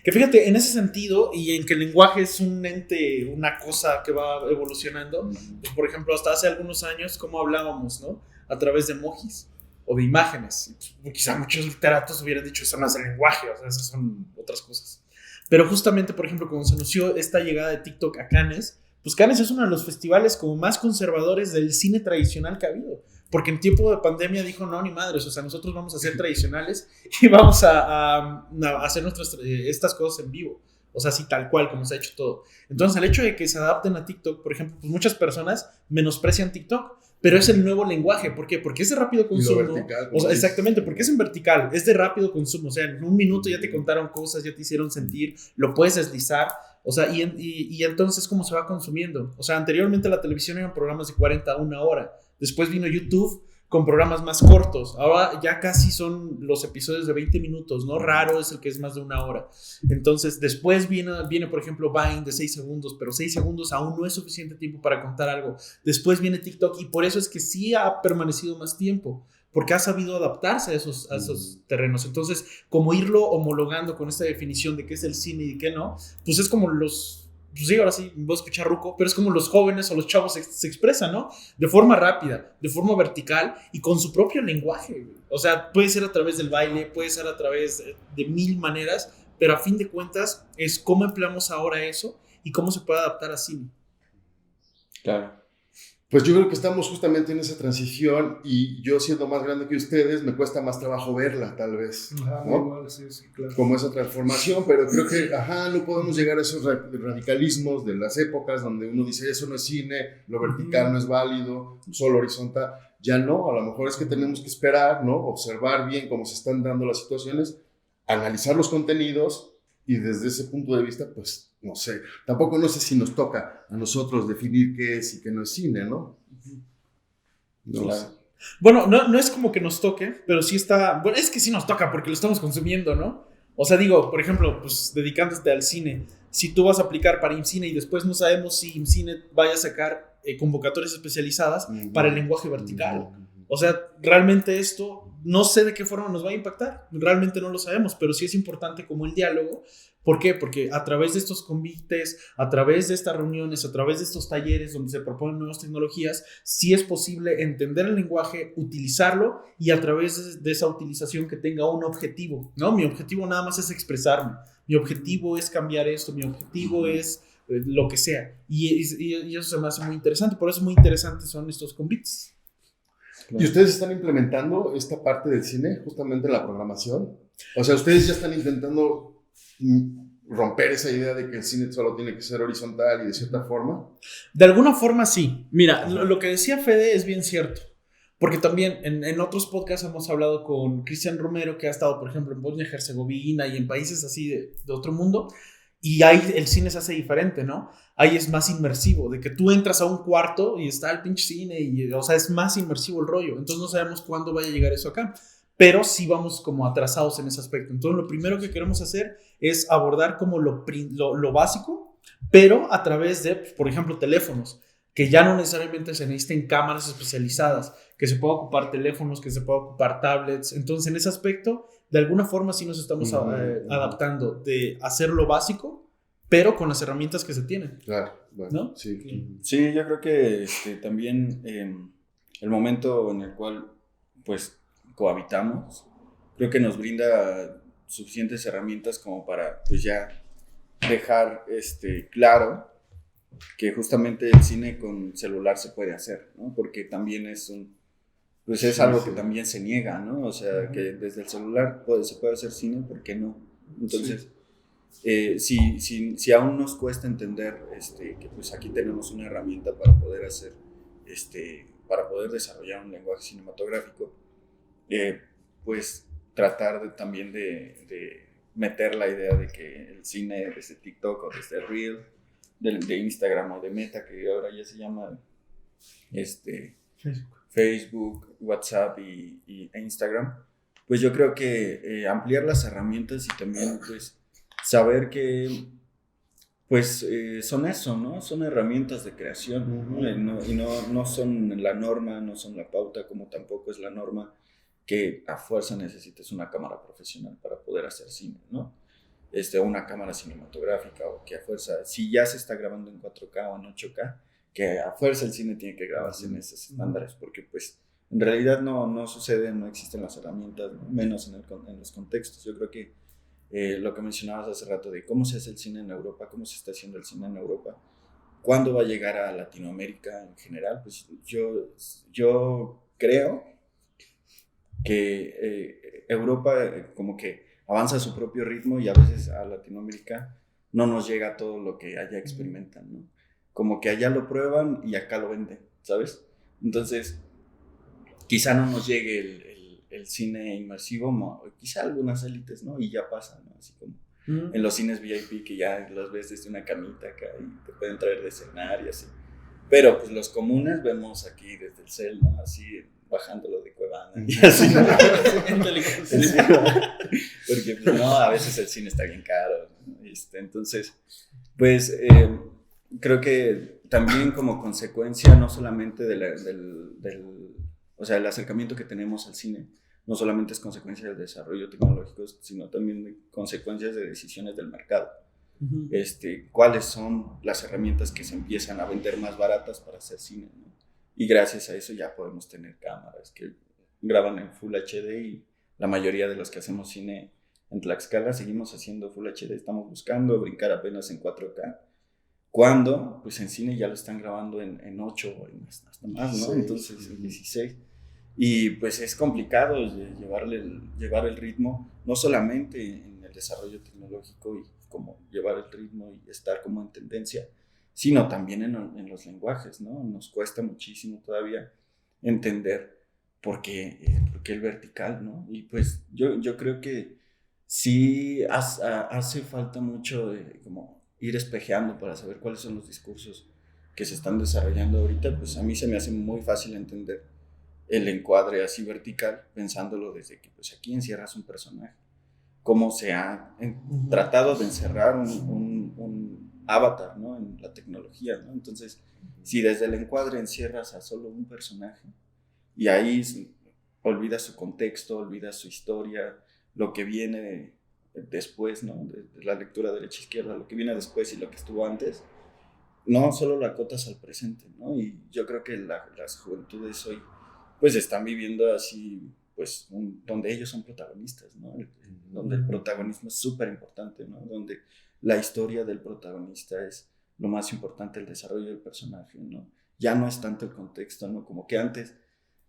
Que fíjate, en ese sentido, y en que el lenguaje es un ente, una cosa que va evolucionando, pues, por ejemplo, hasta hace algunos años, ¿cómo hablábamos, no? A través de emojis o de imágenes. Pues, quizá muchos literatos hubieran dicho, eso no es el lenguaje, o sea, esas son otras cosas. Pero justamente, por ejemplo, cuando se anunció esta llegada de TikTok a Cannes, pues Cannes es uno de los festivales como más conservadores del cine tradicional que ha habido. Porque en tiempo de pandemia dijo, no, ni madres, o sea, nosotros vamos a ser tradicionales y vamos a hacer estas cosas en vivo. O sea, así tal cual, como se ha hecho todo. Entonces, el hecho de que se adapten a TikTok, por ejemplo, pues muchas personas menosprecian TikTok, pero es el nuevo lenguaje. ¿Por qué? Porque es de rápido consumo. Vertical, o sea, exactamente, porque es en vertical, es de rápido consumo. O sea, en un minuto ya te contaron cosas, ya te hicieron sentir, lo puedes deslizar. O sea, y entonces, ¿cómo se va consumiendo? O sea, anteriormente la televisión eran programas de 40 a 1 hora. Después vino YouTube con programas más cortos. Ahora ya casi son los episodios de 20 minutos, ¿no? Raro es el que es más de 1 hora. Entonces, después viene por ejemplo, Vine de 6 segundos, pero 6 segundos aún no es suficiente tiempo para contar algo. Después viene TikTok y por eso es que sí ha permanecido más tiempo, porque ha sabido adaptarse a esos terrenos. Entonces, como irlo homologando con esta definición de qué es el cine y qué no, pues es como pues sí, ahora sí voy a escuchar ruco, pero es como los jóvenes o los chavos se expresan, ¿no? De forma rápida, de forma vertical y con su propio lenguaje. O sea, puede ser a través del baile, puede ser a través de 1000 maneras, pero a fin de cuentas es cómo empleamos ahora eso y cómo se puede adaptar a cine. Claro. Pues yo creo que estamos justamente en esa transición y yo siendo más grande que ustedes me cuesta más trabajo verla tal vez, Ajá, ¿no? igual, sí, claro. Como esa transformación, pero creo que, no podemos llegar a esos radicalismos de las épocas donde uno dice eso no es cine, lo vertical no es válido, solo horizontal, ya no, a lo mejor es que tenemos que esperar, ¿no? Observar bien cómo se están dando las situaciones, analizar los contenidos y desde ese punto de vista, pues, no sé, tampoco no sé si nos toca a nosotros definir qué es y qué no es cine, ¿no? No Claro. sé. Bueno, no es como que nos toque, pero sí está. Bueno, es que sí nos toca porque lo estamos consumiendo, ¿no? O sea, digo, por ejemplo, pues dedicándote al cine. Si tú vas a aplicar para IMCINE y después no sabemos si IMCINE vaya a sacar convocatorias especializadas para el lenguaje vertical. O sea, realmente esto no sé de qué forma nos va a impactar. Realmente no lo sabemos, pero sí es importante como el diálogo. ¿Por qué? Porque a través de estos convites, a través de estas reuniones, a través de estos talleres donde se proponen nuevas tecnologías, sí es posible entender el lenguaje, utilizarlo y a través de esa utilización que tenga un objetivo, ¿no? Mi objetivo nada más es expresarme. Mi objetivo es cambiar esto. Mi objetivo es lo que sea. Y eso se me hace muy interesante. Por eso muy interesantes son estos convites. ¿Y ustedes están implementando esta parte del cine justamente en la programación? O sea, ustedes ya están intentando romper esa idea de que el cine solo tiene que ser horizontal y de cierta forma. De alguna forma sí. Mira, lo que decía Fede es bien cierto. Porque también en otros podcasts hemos hablado con Cristian Romero, que ha estado, por ejemplo, en Bosnia y Herzegovina y en países así de otro mundo. Y ahí el cine se hace diferente, ¿no? Ahí es más inmersivo, de que tú entras a un cuarto y está el pinche cine, y, o sea, es más inmersivo el rollo. Entonces no sabemos cuándo vaya a llegar eso acá, pero sí vamos como atrasados en ese aspecto. Entonces lo primero que queremos hacer es abordar como lo básico, pero a través de, por ejemplo, teléfonos, que ya no necesariamente se necesiten cámaras especializadas, que se pueda ocupar teléfonos, que se pueda ocupar tablets. Entonces en ese aspecto, de alguna forma sí nos estamos adaptando de hacer lo básico, pero con las herramientas que se tienen. Claro, bueno, ¿no? sí. Sí, yo creo que también el momento en el cual pues cohabitamos, creo que nos brinda suficientes herramientas como para pues ya dejar claro que justamente el cine con celular se puede hacer, ¿no? Porque también es algo que también se niega, ¿no? O sea, que desde el celular se puede hacer cine, ¿por qué no? Entonces, si aún nos cuesta entender que pues aquí tenemos una herramienta para poder hacer, para poder desarrollar un lenguaje cinematográfico, pues tratar también de meter la idea de que el cine desde TikTok o desde Reel, de Instagram o de Meta, que ahora ya se llama Facebook, WhatsApp e Instagram, pues yo creo que ampliar las herramientas y también pues saber que pues son eso, ¿no? Son herramientas de creación, ¿no? Y no son la norma, no son la pauta, como tampoco es la norma que a fuerza necesites una cámara profesional para poder hacer cine, ¿no? Una cámara cinematográfica, o que a fuerza, si ya se está grabando en 4K o en 8K, que a fuerza el cine tiene que grabarse en esos estándares, porque pues en realidad no sucede, no existen las herramientas, ¿no? Menos en los contextos. Yo creo que lo que mencionabas hace rato de cómo se hace el cine en Europa, cómo se está haciendo el cine en Europa, cuándo va a llegar a Latinoamérica en general, pues yo creo que Europa como que avanza a su propio ritmo y a veces a Latinoamérica no nos llega todo lo que allá experimentan, ¿no? Como que allá lo prueban y acá lo venden, ¿sabes? Entonces, quizá no nos llegue el cine inmersivo, quizá algunas élites, ¿no? Y ya pasa, ¿no? Así como en los cines VIP que ya los ves desde una camita acá y te pueden traer de cenar y así. Pero pues los comunes vemos aquí desde el cel, ¿no? Así bajándolo de Cuevana y así, ¿no? Porque pues, no, a veces el cine está bien caro, ¿no? Entonces, pues creo que también como consecuencia no solamente o sea, el acercamiento que tenemos al cine no solamente es consecuencia del desarrollo tecnológico, sino también de consecuencias de decisiones del mercado. Cuáles son las herramientas que se empiezan a vender más baratas para hacer cine, ¿no? Y gracias a eso ya podemos tener cámaras que graban en Full HD, y la mayoría de los que hacemos cine en Tlaxcala seguimos haciendo Full HD. Estamos buscando brincar apenas en 4K, Cuando, pues en cine ya lo están grabando en 8 o hasta más, ¿no? Sí, Entonces, en 16. Y pues es complicado llevar el ritmo, no solamente en el desarrollo tecnológico y como llevar el ritmo y estar como en tendencia, sino también en los lenguajes, ¿no? Nos cuesta muchísimo todavía entender por qué el vertical, ¿no? Y pues yo creo que sí hace falta mucho de como ir espejeando para saber cuáles son los discursos que se están desarrollando ahorita. Pues a mí se me hace muy fácil entender el encuadre así vertical, pensándolo desde que pues aquí encierras un personaje, cómo se ha tratado de encerrar un avatar, ¿no? En la tecnología, ¿no? Entonces, si desde el encuadre encierras a solo un personaje y ahí olvidas su contexto, olvidas su historia, lo que viene después, ¿no? De la lectura derecha-izquierda, lo que viene después y lo que estuvo antes, no solo lo acotas al presente, ¿no? Y yo creo que las juventudes hoy pues están viviendo así, pues, donde ellos son protagonistas, ¿no? Donde el protagonismo es súper importante, ¿no? Donde la historia del protagonista es lo más importante, el desarrollo del personaje, ¿no? Ya no es tanto el contexto, ¿no? Como que antes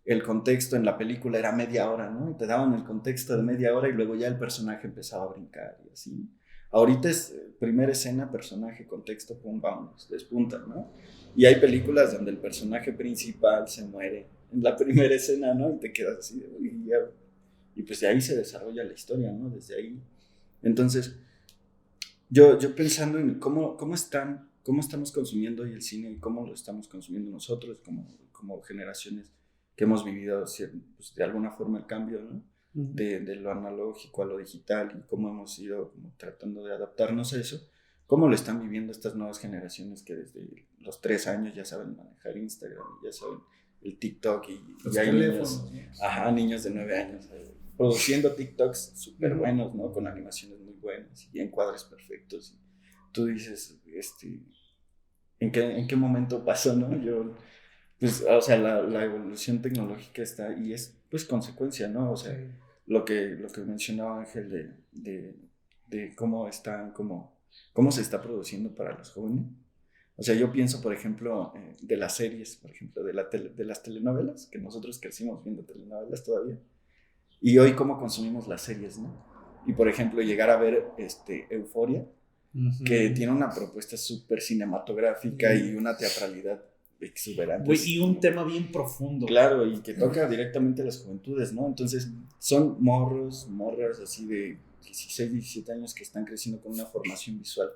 el contexto en la película era media hora, ¿no? Y te daban el contexto de media hora y luego ya el personaje empezaba a brincar y así. Ahorita es primera escena, personaje, contexto, pum, vamos, despunta, ¿no? Y hay películas donde el personaje principal se muere en la primera escena, ¿no? Y te quedas así, y pues de ahí se desarrolla la historia, ¿no? Desde ahí. Entonces, yo pensando en cómo estamos consumiendo hoy el cine y cómo lo estamos consumiendo nosotros como generaciones que hemos vivido pues, de alguna forma el cambio, ¿no? De lo analógico a lo digital y cómo hemos ido como tratando de adaptarnos a eso. ¿Cómo lo están viviendo estas nuevas generaciones que desde los 3 años ya saben manejar Instagram, ya saben el TikTok y hay teléfonos, niños de 9 años produciendo TikToks súper buenos, ¿no? Con animaciones muy buenas y encuadres perfectos. Y tú dices, ¿en qué momento pasó, no? Pues, o sea, la evolución tecnológica está y es, pues, consecuencia, ¿no? O sea, sí. lo que mencionaba Ángel de cómo se está produciendo para los jóvenes. O sea, yo pienso, por ejemplo, de las series, por ejemplo, de las telenovelas, que nosotros crecimos viendo telenovelas todavía, y hoy cómo consumimos las series, ¿no? Y, por ejemplo, llegar a ver Euphoria, que tiene una propuesta súper cinematográfica y una teatralidad exuberante. Y un tema bien profundo. Claro, y que toca directamente a las juventudes, ¿no? Entonces, son morras así de 16, 17 años que están creciendo con una formación visual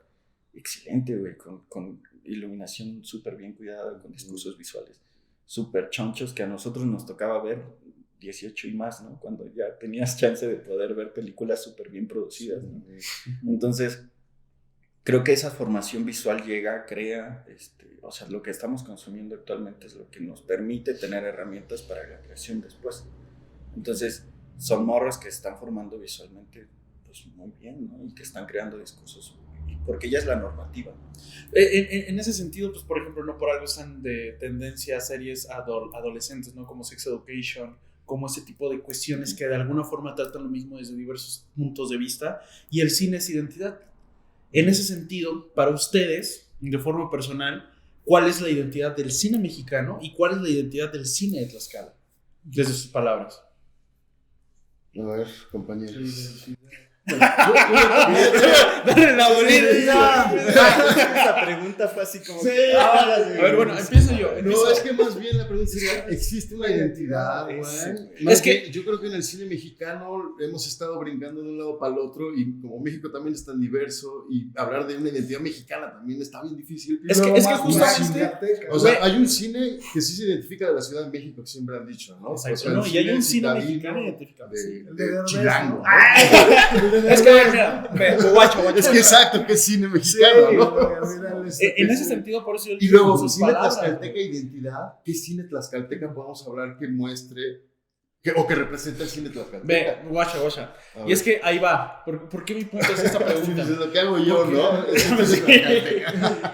excelente, güey, con iluminación súper bien cuidada, con discursos visuales súper chonchos que a nosotros nos tocaba ver 18 y más, ¿no? Cuando ya tenías chance de poder ver películas súper bien producidas, ¿no? Entonces, creo que esa formación visual crea, o sea, lo que estamos consumiendo actualmente es lo que nos permite tener herramientas para la creación después. Entonces, son morros que están formando visualmente, pues, muy bien, ¿no? Y que están creando discursos, porque ya es la normativa. En ese sentido, pues, por ejemplo, no por algo están de tendencia a series adolescentes, ¿no? Como Sex Education, como ese tipo de cuestiones que de alguna forma tratan lo mismo desde diversos puntos de vista, y el cine es identidad. En ese sentido, para ustedes, de forma personal, ¿cuál es la identidad del cine mexicano y cuál es la identidad del cine de Tlaxcala? Desde sus palabras. A ver, compañeros. Dale la bolita. Esa pregunta fue así como... Sí. A ver, bueno, empiezo yo. No, es que más bien la pregunta sería, ¿existe una identidad, güey? Es que yo creo que en el cine mexicano hemos estado brincando de un lado para el otro y como México también es tan diverso y hablar de una identidad mexicana también está bien difícil. Es que justamente... O sea, hay un cine que sí se identifica de la Ciudad de México, que siempre han dicho, ¿no? Exacto, o sea, no, y hay un cine mexicano identificado. De Chilango. Es que, mira, guacho. Es que exacto, que es cine mexicano, ¿no? En ese sentido, por eso yo y luego, sus cine palabras, tlaxcalteca identidad. ¿Qué cine tlaxcalteca podemos hablar que muestre o que representa el cine tlaxcalteca? Ve, guacha. Y es que ahí va. ¿Por qué mi punto es esta pregunta? Es lo que hago yo, ¿no?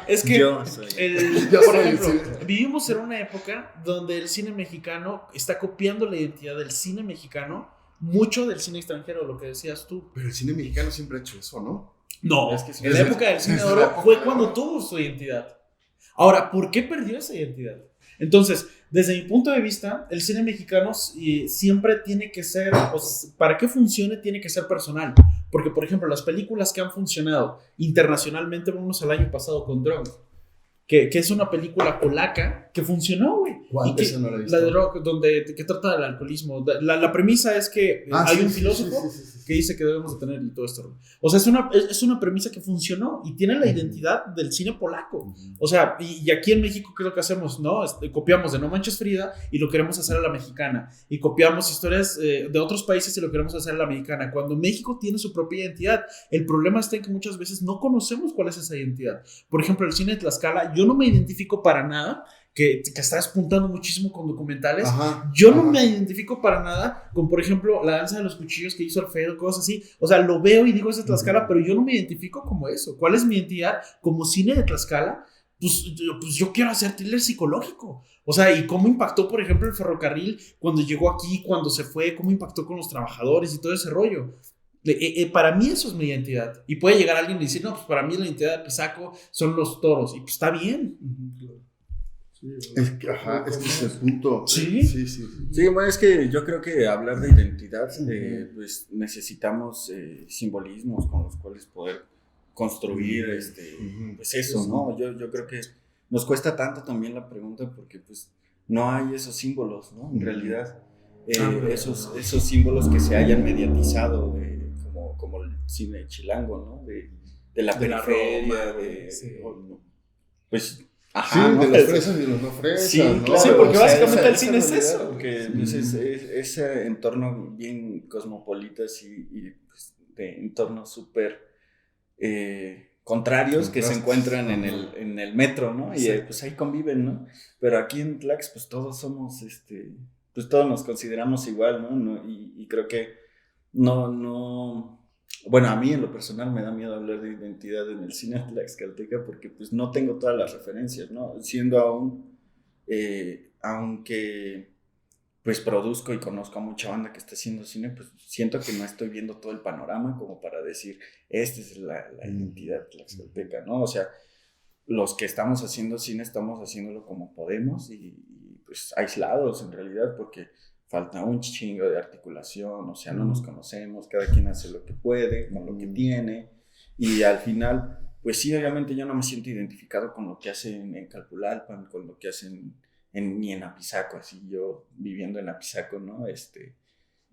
Es que, yo soy. por ejemplo, vivimos en una época donde el cine mexicano está copiando la identidad del cine mexicano mucho del cine extranjero, lo que decías tú. Pero el cine mexicano siempre ha hecho eso, ¿no? No, Es que sí. en la época del cine de oro fue cuando tuvo su identidad. Ahora, ¿por qué perdió esa identidad? Entonces, desde mi punto de vista, el cine mexicano siempre tiene que ser, pues, para que funcione, tiene que ser personal. Porque, por ejemplo, las películas que han funcionado internacionalmente, vamos al año pasado con Drog, que es una película polaca que funcionó, güey. ¿Cuál? Y que, Esa no la he visto. la de Drog, que trata del alcoholismo. La premisa es que hay un filósofo que dice que debemos de tener y todo esto. O sea, es una premisa que funcionó y tiene la identidad del cine polaco. O sea, y aquí en México, ¿qué es lo que hacemos? ¿No? Copiamos de No Manches Frida y lo queremos hacer a la mexicana. Y copiamos historias de otros países y lo queremos hacer a la mexicana. Cuando México tiene su propia identidad, el problema está en que muchas veces no conocemos cuál es esa identidad. Por ejemplo, el cine de Tlaxcala, yo no me identifico para nada, que está despuntando muchísimo con documentales. Yo no me identifico para nada con, por ejemplo, La Danza de los Cuchillos que hizo Alfredo, cosas así. O sea, lo veo y digo es de Tlaxcala, pero yo no me identifico como eso. ¿Cuál es mi identidad? Como cine de Tlaxcala, pues yo quiero hacer thriller psicológico. O sea, y cómo impactó, por ejemplo, el ferrocarril cuando llegó aquí, cuando se fue, cómo impactó con los trabajadores y todo ese rollo. Para mí eso es mi identidad. Y puede llegar alguien y decir, no, pues para mí la identidad de Pisaco son los toros. Y pues está bien. Es que es el punto. Sí. Sí, bueno, es que yo creo que hablar de identidad, pues necesitamos simbolismos con los cuales poder construir pues eso, ¿no? Yo creo que nos cuesta tanto también la pregunta porque pues no hay esos símbolos, ¿no? En realidad, esos símbolos que se hayan mediatizado como el cine chilango, ¿no? De la periferia, pues... Ajá, sí, ¿no? de los fresas y de los no fresas. Sí, ¿no? claro, sí, porque básicamente el esa cine es realidad, eso. Porque pues, ese entorno bien cosmopolitas y pues, de entornos súper contrarios que se encuentran en el metro, ¿no? Y pues ahí conviven, ¿no? Pero aquí en Tlax, pues todos somos, pues todos nos consideramos igual, ¿no? Y creo que no... Bueno, a mí en lo personal me da miedo hablar de identidad en el cine tlaxcalteca porque pues no tengo todas las referencias, ¿no? Siendo aunque pues produzco y conozco a mucha banda que está haciendo cine, pues siento que no estoy viendo todo el panorama como para decir, esta es la identidad tlaxcalteca, ¿no? O sea, los que estamos haciendo cine estamos haciéndolo como podemos y pues aislados en realidad porque... falta un chingo de articulación, o sea, no nos conocemos, cada quien hace lo que puede, con lo que tiene, y al final, pues sí, obviamente yo no me siento identificado con lo que hacen en Calpulalpan, con lo que hacen ni en Apizaco, así yo viviendo en Apizaco, ¿no?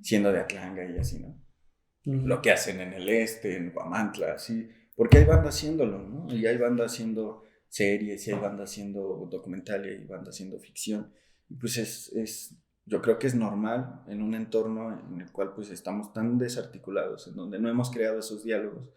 Siendo de Atlanga y así, ¿no? Lo que hacen en el en Huamantla, así, porque hay banda haciéndolo, ¿no? Y hay banda haciendo series, y hay banda haciendo documental, y hay banda haciendo ficción, y pues yo creo que es normal en un entorno en el cual pues estamos tan desarticulados, en donde no hemos creado esos diálogos,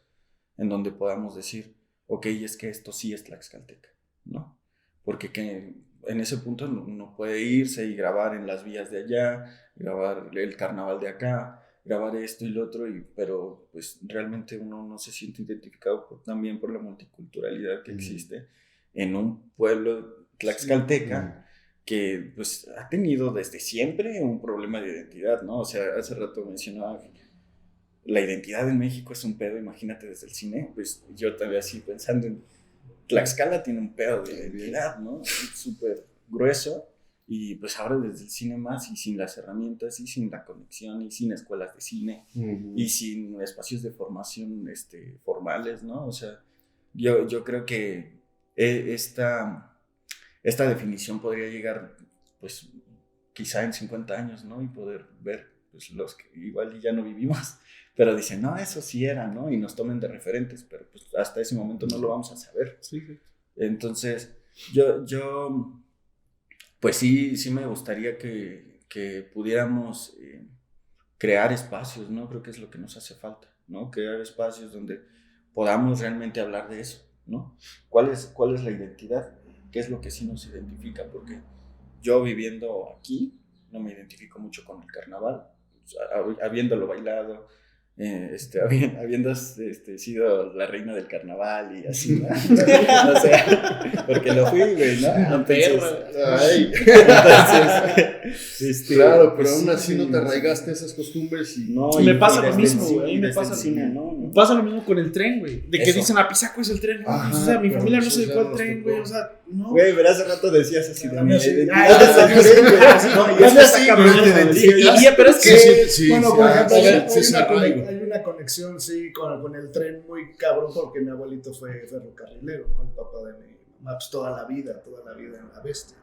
en donde podamos decir, ok, es que esto sí es tlaxcalteca, ¿no? Porque que en ese punto uno puede irse y grabar en las vías de allá, grabar el carnaval de acá, grabar esto y lo otro, pero pues realmente uno no se siente identificado también por la multiculturalidad que existe en un pueblo tlaxcalteca, que pues ha tenido desde siempre un problema de identidad, ¿no? O sea, hace rato mencionaba la identidad en México es un pedo, imagínate desde el cine, pues yo también así pensando en Tlaxcala tiene un pedo de identidad, ¿no? Súper grueso y pues ahora desde el cine más y sin las herramientas y sin la conexión y sin escuelas de cine y sin espacios de formación formales, ¿no? O sea, yo creo que esta definición podría llegar, pues, quizá en 50 años, ¿no? Y poder ver, pues, los que igual ya no vivimos, pero dicen, no, eso sí era, ¿no? Y nos tomen de referentes, pero pues hasta ese momento no lo vamos a saber. Sí. Entonces, yo pues sí me gustaría que pudiéramos crear espacios, ¿no? Creo que es lo que nos hace falta, ¿no? Crear espacios donde podamos realmente hablar de eso, ¿no? ¿Cuál es la identidad? ¿Qué es lo que sí nos identifica? Porque yo viviendo aquí no me identifico mucho con el carnaval, o sea, habiéndolo bailado, habiendo sido la reina del carnaval y así, ¿no? O sea, porque lo fui, güey, ¿no? Entonces, claro, pero aún así no te arraigaste esas costumbres y no, me pasa lo mismo, güey, me pasa cine, ¿no? pasa lo mismo con el tren, güey. De que Eso. dicen, Apizaco es el tren. Ajá, O sea, mi pero familia no eso se dedicó ya al nos tren, tocó. güey. O sea, no. Güey, pero hace rato decías así de mi Sí. identidad es el tren, güey. No, y Ya es me que sí, está cabrón, güey, te Y- decía. pero es que... Bueno, por ejemplo, sí, hay una conexión, sí, con el tren muy cabrón, porque mi abuelito fue ferrocarrilero, ¿no? El papá de mi mamá, pues toda la vida en la bestia.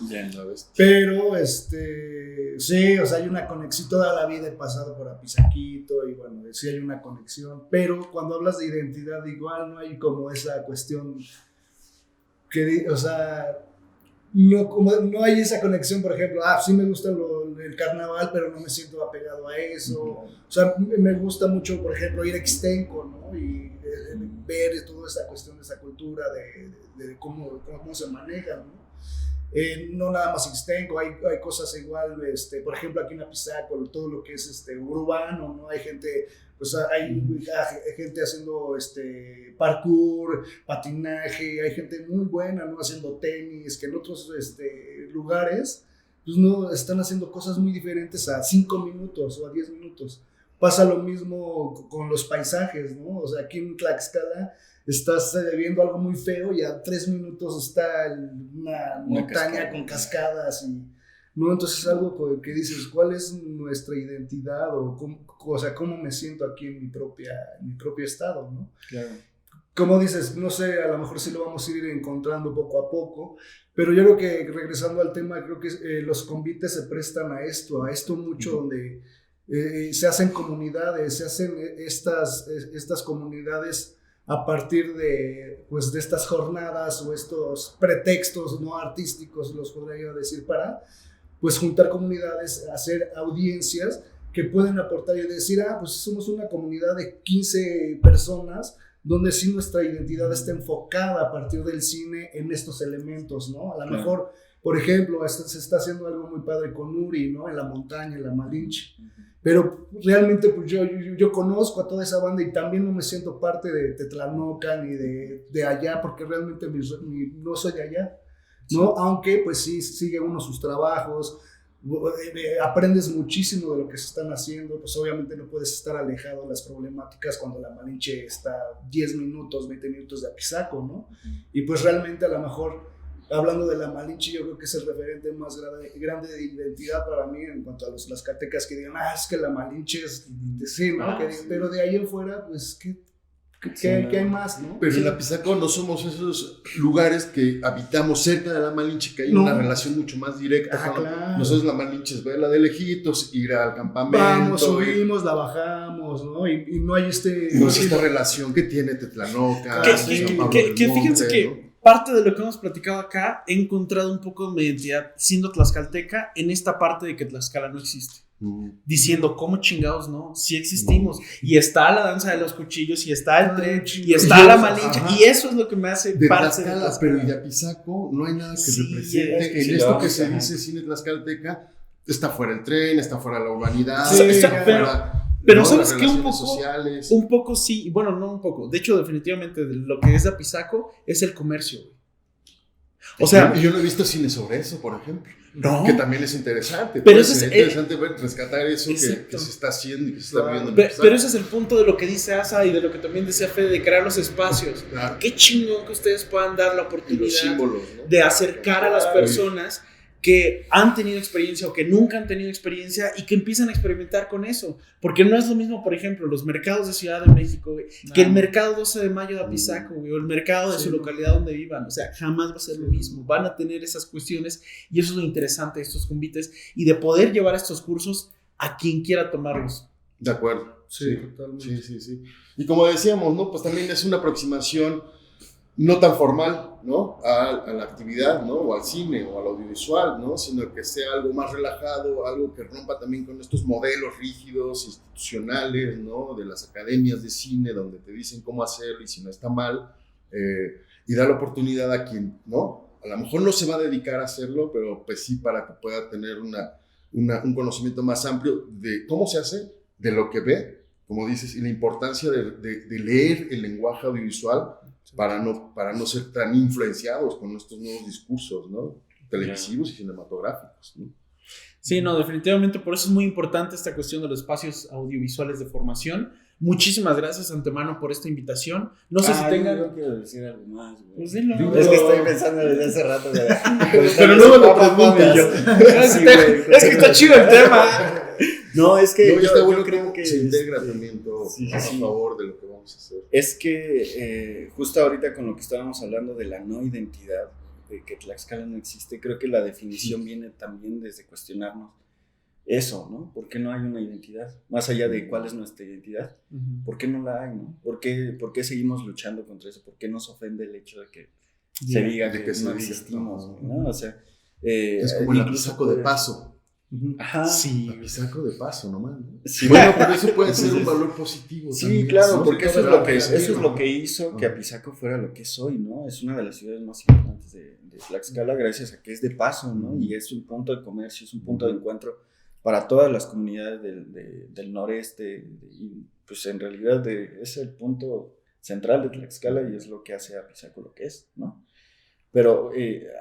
Bien. Pero, sí, o sea, hay una conexión, toda la vida he pasado por Apizaquito y bueno, sí hay una conexión, pero cuando hablas de identidad igual no hay como esa cuestión o sea, no hay esa conexión, por ejemplo, sí me gusta el carnaval, pero no me siento apegado a eso. O sea, me gusta mucho, por ejemplo, ir a Ixtenco, ¿no? Y ver toda esa cuestión de esa cultura, de cómo se maneja, ¿no? No nada más Ixtenco, hay cosas igual, por ejemplo, aquí en Apizaco, todo lo que es urbano, ¿no? Hay gente, pues hay gente haciendo parkour, patinaje, hay gente muy buena, ¿no? Haciendo tenis, que en otros lugares, pues no, están haciendo cosas muy diferentes a 5 minutos o a 10 minutos. Pasa lo mismo con los paisajes, ¿no? O sea, aquí en Tlaxcala estás viendo algo muy feo y a 3 minutos está una montaña con cascadas ¿no? Entonces es algo que dices, ¿cuál es nuestra identidad? O sea, ¿cómo me siento aquí en mi propio estado, ¿no? Claro. Como dices, no sé, a lo mejor sí lo vamos a ir encontrando poco a poco, pero yo creo que regresando al tema, creo que los convites se prestan a esto mucho, donde se hacen comunidades, se hacen estas comunidades a partir de estas jornadas o estos pretextos no artísticos, los podría decir, para pues juntar comunidades, hacer audiencias que pueden aportar y decir, pues somos una comunidad de 15 personas donde sí nuestra identidad está enfocada a partir del cine en estos elementos, ¿no? A lo mejor, por ejemplo, se está haciendo algo muy padre con Uri, ¿no? En la montaña, en la Malinche. Pero realmente pues yo conozco a toda esa banda y también no me siento parte de Tetlanoca ni de allá, porque realmente no soy de allá, ¿no? Aunque pues sí sigue uno sus trabajos, aprendes muchísimo de lo que se están haciendo, pues obviamente no puedes estar alejado de las problemáticas cuando la Malinche está 10 minutos, 20 minutos de Apizaco, ¿no? Y pues realmente a lo mejor, hablando de la Malinche, yo creo que es el referente más grande de identidad para mí en cuanto a los tlaxcaltecas que digan, es que la Malinche es, sí, ¿no? Sí. Pero de ahí en fuera, pues, ¿qué hay más, no? Pero en Apizaco no somos esos lugares que habitamos cerca de la Malinche, que hay una relación mucho más directa. Claro. Nosotros la Malinche es verla de lejitos, ir al campamento. Vamos, subimos, la bajamos, ¿no? Y no hay No es esta relación que tiene Tetlanoca. Que fíjense que, ¿no? Parte de lo que hemos platicado acá, he encontrado un poco de mi identidad siendo tlaxcalteca en esta parte de que Tlaxcala no existe. Diciendo, ¿cómo chingados no? Sí existimos. Y está la danza de los cuchillos, y está el tren, y está la Malinche, y eso es lo que me hace de parte Tlaxcala, de Tlaxcala. pero y de Apizaco no hay nada que represente. es que en sí, esto que se ajá. dice cine tlaxcalteca, está fuera el tren, está fuera la urbanidad, Sí, está pero fuera, pero ¿no? ¿sabes las qué? Un relaciones poco, sociales. un poco sí, bueno, no un poco. De hecho, definitivamente lo que es de Apizaco es el comercio, güey. O sea, yo no he visto cine sobre eso, por ejemplo. no. Que también es interesante. Pero pues, eso es es- interesante rescatar eso que Exacto. se está haciendo y que se está viviendo en Pero ese es el punto de lo que dice Asa y de lo que también decía Fede, de crear los espacios. Claro. Qué chingón que ustedes puedan dar la Y los oportunidad símbolos, ¿no? de acercar a las Claro. personas que han tenido experiencia o que nunca han tenido experiencia y que empiezan a experimentar con eso. Porque no es lo mismo, por ejemplo, los mercados de Ciudad de México, güey, que el mercado 12 de mayo de Apizaco, güey, o el mercado de su localidad donde vivan. O sea, jamás va a ser lo mismo. Van a tener esas cuestiones y eso es lo interesante de estos convites y de poder llevar estos cursos a quien quiera tomarlos. De acuerdo. Sí, totalmente. Sí. Y como decíamos, ¿no? Pues también es una aproximación no tan formal, ¿no? A la actividad, ¿no? O al cine o al audiovisual, ¿no? Sino que sea algo más relajado, algo que rompa también con estos modelos rígidos, institucionales, ¿no? De las academias de cine, donde te dicen cómo hacerlo y si no está mal, y da la oportunidad a quien, ¿no? A lo mejor no se va a dedicar a hacerlo, pero pues sí para que pueda tener un conocimiento más amplio de cómo se hace, de lo que ve, como dices, y la importancia de leer el lenguaje audiovisual para no ser tan influenciados con estos nuevos discursos, ¿no? Televisivos y cinematográficos, ¿no? Sí, no, definitivamente por eso es muy importante esta cuestión de los espacios audiovisuales de formación, Muchísimas gracias antemano por esta invitación. No sé si tengan... Yo quiero decir algo más, güey. Pues dilo. Es que estoy pensando desde hace rato, güey. Pero luego lo preguntas. Es que está chido el tema. No, es que No, está bueno yo creo que se integra también todo sí, a sí. favor de lo que vamos a hacer. Es que justo ahorita con lo que estábamos hablando de la no identidad, de que Tlaxcala no existe, creo que la definición viene también desde cuestionarnos eso, ¿no? ¿Por qué no hay una identidad? Más allá de cuál es nuestra identidad, ¿por qué no la hay, no? ¿Por qué seguimos luchando contra eso? ¿Por qué nos ofende el hecho de que se diga de que que se no diga, existimos, ¿no? ¿no? O sea, Es como el incluso apizaco de paso. Ajá. Sí. Apizaco de paso, nomás, ¿no? Sí. Bueno, pero eso puede ser un valor positivo Sí, también, claro, ¿no? porque eso es lo que hizo que Apizaco fuera lo que es hoy, ¿no? Es una de las ciudades más importantes de Tlaxcala gracias a que es de paso, ¿no? Y es un punto de comercio, es un punto de encuentro para todas las comunidades del noreste y pues en realidad es el punto central de Tlaxcala y es lo que hace a Apizaco lo que es, ¿no? Pero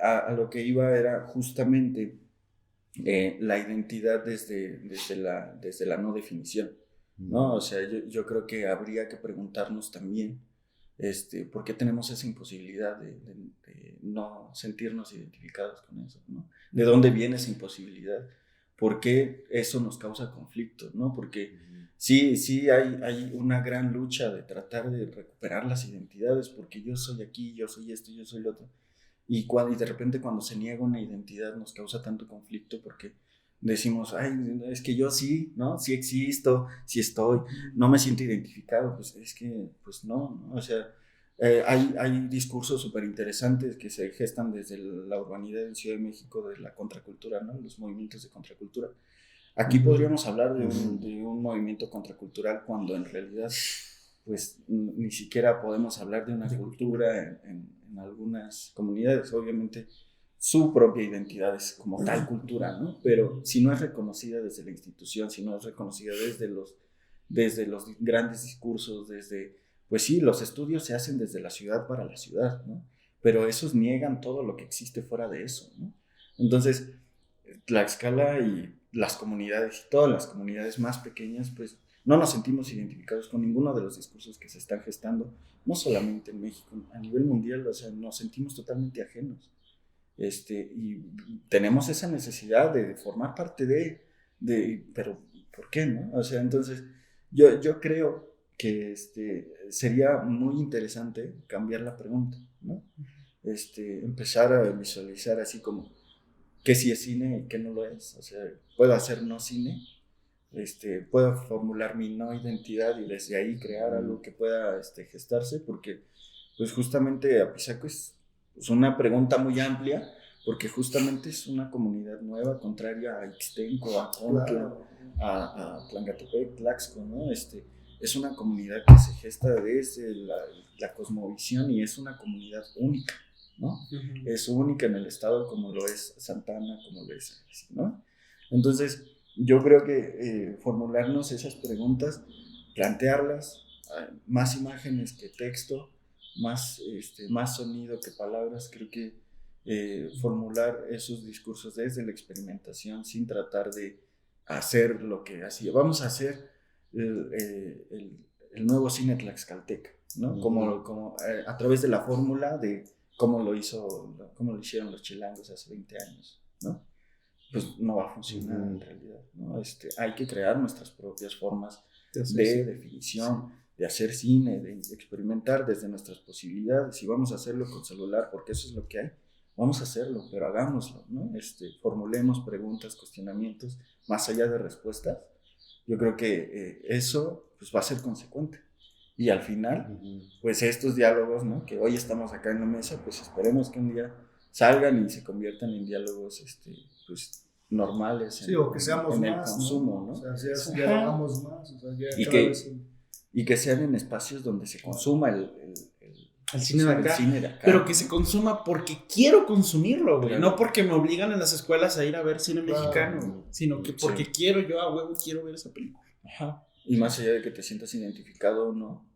a lo que iba era justamente la identidad desde la no definición, ¿no? O sea, yo creo que habría que preguntarnos también ¿por qué tenemos esa imposibilidad de no sentirnos identificados con eso, ¿no? ¿De dónde viene esa imposibilidad? ¿Por qué eso nos causa conflictos, ¿no? Porque sí hay una gran lucha de tratar de recuperar las identidades, porque yo soy aquí, yo soy esto, yo soy lo otro. Y de repente cuando se niega una identidad nos causa tanto conflicto porque decimos, ay, es que yo sí, ¿no? Sí existo, sí estoy, no me siento identificado. Pues es que, pues no, ¿no? O sea, hay discursos súper interesantes que se gestan desde la urbanidad en Ciudad de México de la contracultura, ¿no? Los movimientos de contracultura. Aquí podríamos hablar de un movimiento contracultural cuando en realidad, pues, ni siquiera podemos hablar de una cultura en algunas comunidades. Obviamente, su propia identidad es como tal cultura, ¿no? Pero si no es reconocida desde la institución, si no es reconocida desde los grandes discursos, pues sí, los estudios se hacen desde la ciudad para la ciudad, ¿no? Pero esos niegan todo lo que existe fuera de eso, ¿no? Entonces, Tlaxcala y las comunidades, y todas las comunidades más pequeñas, pues no nos sentimos identificados con ninguno de los discursos que se están gestando, no solamente en México, a nivel mundial, o sea, nos sentimos totalmente ajenos. Y tenemos esa necesidad de formar parte pero ¿por qué, no? O sea, entonces, yo creo que sería muy interesante cambiar la pregunta, ¿no? Empezar a visualizar así como qué sí es cine y qué no lo es. O sea, puedo hacer no cine, puedo formular mi no identidad y desde ahí crear algo que pueda gestarse, porque pues justamente Apizaco es una pregunta muy amplia, porque justamente es una comunidad nueva, contraria a Ixtenco, a Contla, a Tlangatepec, Tlaxco, ¿no? Es una comunidad que se gesta desde la cosmovisión y es una comunidad única, ¿no? Uh-huh. Es única en el estado como lo es Santana, como lo es, ¿no? Entonces, yo creo que formularnos esas preguntas, plantearlas, más imágenes que texto, más sonido que palabras, creo que formular esos discursos desde la experimentación sin tratar de hacer lo que hacía. Vamos a hacer el nuevo cine tlaxcalteca, ¿no? Uh-huh. Como a través de la fórmula de cómo lo hicieron los chilangos hace 20 años, ¿no? Pues no va a funcionar en realidad, ¿no? Hay que crear nuestras propias formas de definición, de hacer cine, de experimentar desde nuestras posibilidades. Y vamos a hacerlo con celular porque eso es lo que hay. Vamos a hacerlo, pero hagámoslo, ¿no? Formulemos preguntas, cuestionamientos, más allá de respuestas. Yo creo que eso pues, va a ser consecuente. Y al final, pues estos diálogos, ¿no? Que hoy estamos acá en la mesa, pues esperemos que un día salgan y se conviertan en diálogos pues, normales. Sí, o que seamos en más, el consumo, ¿no? O sea, ya dialogamos más. O sea, ya y que sean en espacios donde se consuma el cine de acá, pero que se consuma porque quiero consumirlo, güey, claro. No porque me obligan en las escuelas a ir a ver cine mexicano, sino que porque quiero yo a huevo quiero ver esa película. Ajá. Y más allá de que te sientas identificado o no,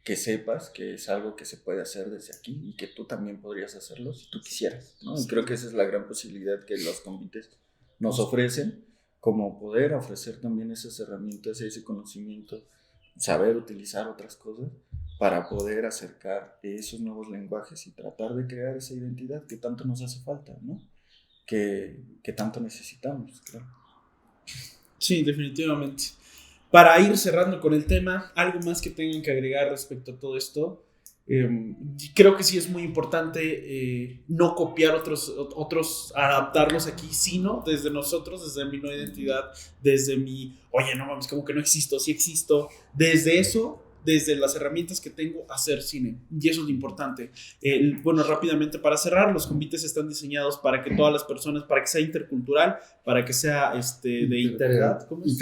que sepas que es algo que se puede hacer desde aquí y que tú también podrías hacerlo si tú quisieras, ¿no? Y creo que esa es la gran posibilidad que los convites nos ofrecen, como poder ofrecer también esas herramientas, ese conocimiento saber utilizar otras cosas para poder acercar esos nuevos lenguajes y tratar de crear esa identidad que tanto nos hace falta, ¿no? Que tanto necesitamos, creo. Sí, definitivamente. Para ir cerrando con el tema, algo más que tengan que agregar respecto a todo esto. Creo que sí es muy importante no copiar otros, adaptarlos aquí, sino desde nosotros, desde mi nueva identidad, desde mi, oye, no mames, como que no existo, sí existo, desde eso, desde las herramientas que tengo, hacer cine, y eso es lo importante. Bueno, rápidamente para cerrar, los convites están diseñados para que todas las personas, para que sea intercultural, para que sea de interedad, ¿cómo es?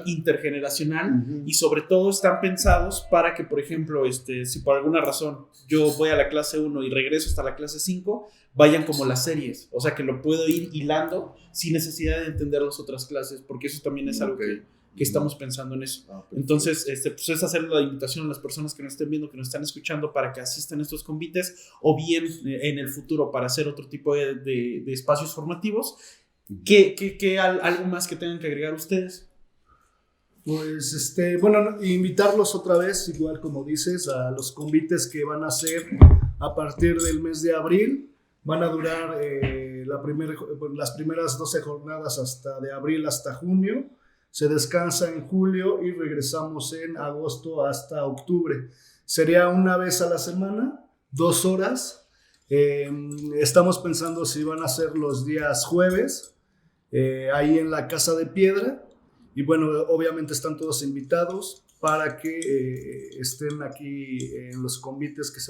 Intergeneracional, y sobre todo están pensados para que, por ejemplo, si por alguna razón yo voy a la clase 1 y regreso hasta la clase 5, vayan como las series, o sea que lo puedo ir hilando sin necesidad de entender las otras clases, porque eso también es algo que estamos pensando en eso. Entonces, pues es hacer la invitación a las personas que nos estén viendo, que nos están escuchando, para que asistan a estos convites, o bien en el futuro para hacer otro tipo de espacios formativos. ¿Algo más que tengan que agregar ustedes? Pues, bueno, invitarlos otra vez, igual como dices, a los convites que van a hacer a partir del mes de abril. Van a durar las primeras 12 jornadas de abril hasta junio. Se descansa en julio y regresamos en agosto hasta octubre. Sería una vez a la semana, 2 horas. Estamos pensando si van a ser los días jueves, ahí en la Casa de Piedra. Y bueno, obviamente están todos invitados para que estén aquí en los convites que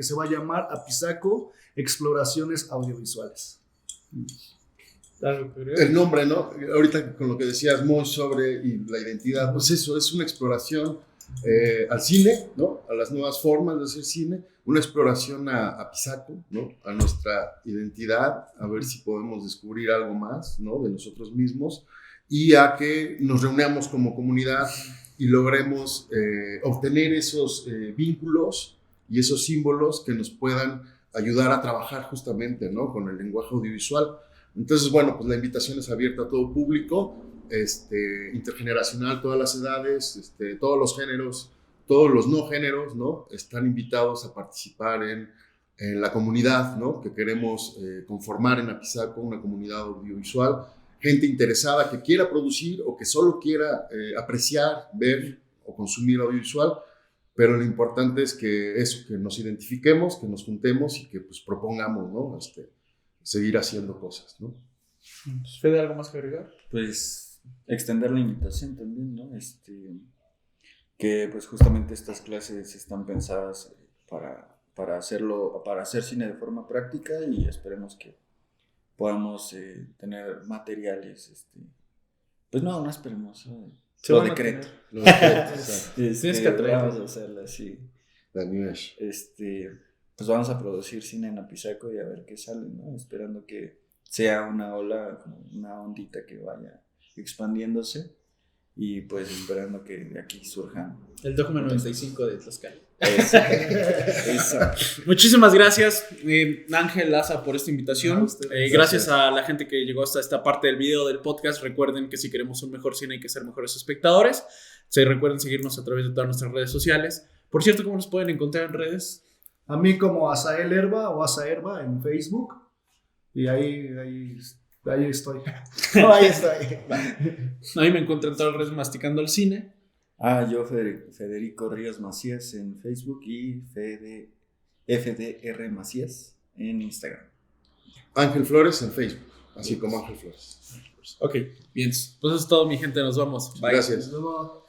se va a llamar Apizaco Exploraciones Audiovisuales. El nombre, ¿no? Ahorita con lo que decías, Moy, sobre y la identidad, pues eso, es una exploración al cine, ¿no? A las nuevas formas de hacer cine, una exploración a Apizaco, ¿no? A nuestra identidad, a ver si podemos descubrir algo más, ¿no? De nosotros mismos, y a que nos reunamos como comunidad y logremos obtener esos vínculos y esos símbolos que nos puedan ayudar a trabajar justamente, ¿no? Con el lenguaje audiovisual. Entonces, bueno, pues la invitación es abierta a todo público, intergeneracional, todas las edades, todos los géneros, todos los no géneros, ¿no? Están invitados a participar en la comunidad, ¿no? Que queremos conformar en Apizaco, una comunidad audiovisual, gente interesada que quiera producir o que solo quiera apreciar, ver o consumir audiovisual, pero lo importante es que nos identifiquemos, que nos juntemos y que pues propongamos, ¿no? Seguir haciendo cosas, ¿no? ¿Fede, algo más que agregar? Pues extender la invitación también, ¿no? Que pues justamente estas clases están pensadas para hacer cine de forma práctica, y esperemos que podamos tener materiales, pues no esperemos, lo decreto. Tienes que atrever. Vamos a hacerlo así. Pues vamos a producir cine en Apizaco y a ver qué sale, ¿no? Esperando que sea una ola, como una ondita que vaya expandiéndose, y pues esperando que de aquí surjan el Dogma 95 de Tlaxcala. Eso. Muchísimas gracias, Ángel, Laza, por esta invitación. Gracias a la gente que llegó hasta esta parte del video del podcast. Recuerden que si queremos un mejor cine hay que ser mejores espectadores. Recuerden seguirnos a través de todas nuestras redes sociales. Por cierto, ¿cómo nos pueden encontrar en redes? A mí como Asael Herba o Asa Herba en Facebook. Y ahí estoy. Ahí estoy. Ahí me encuentro en todas las redes masticando el cine. Yo Federico Ríos Macías en Facebook y FDR Macías en Instagram. Ángel Flores en Facebook, así como Ángel Flores. Ok, bien. Pues eso es todo, mi gente. Nos vamos. Bye. Gracias. Nos vemos.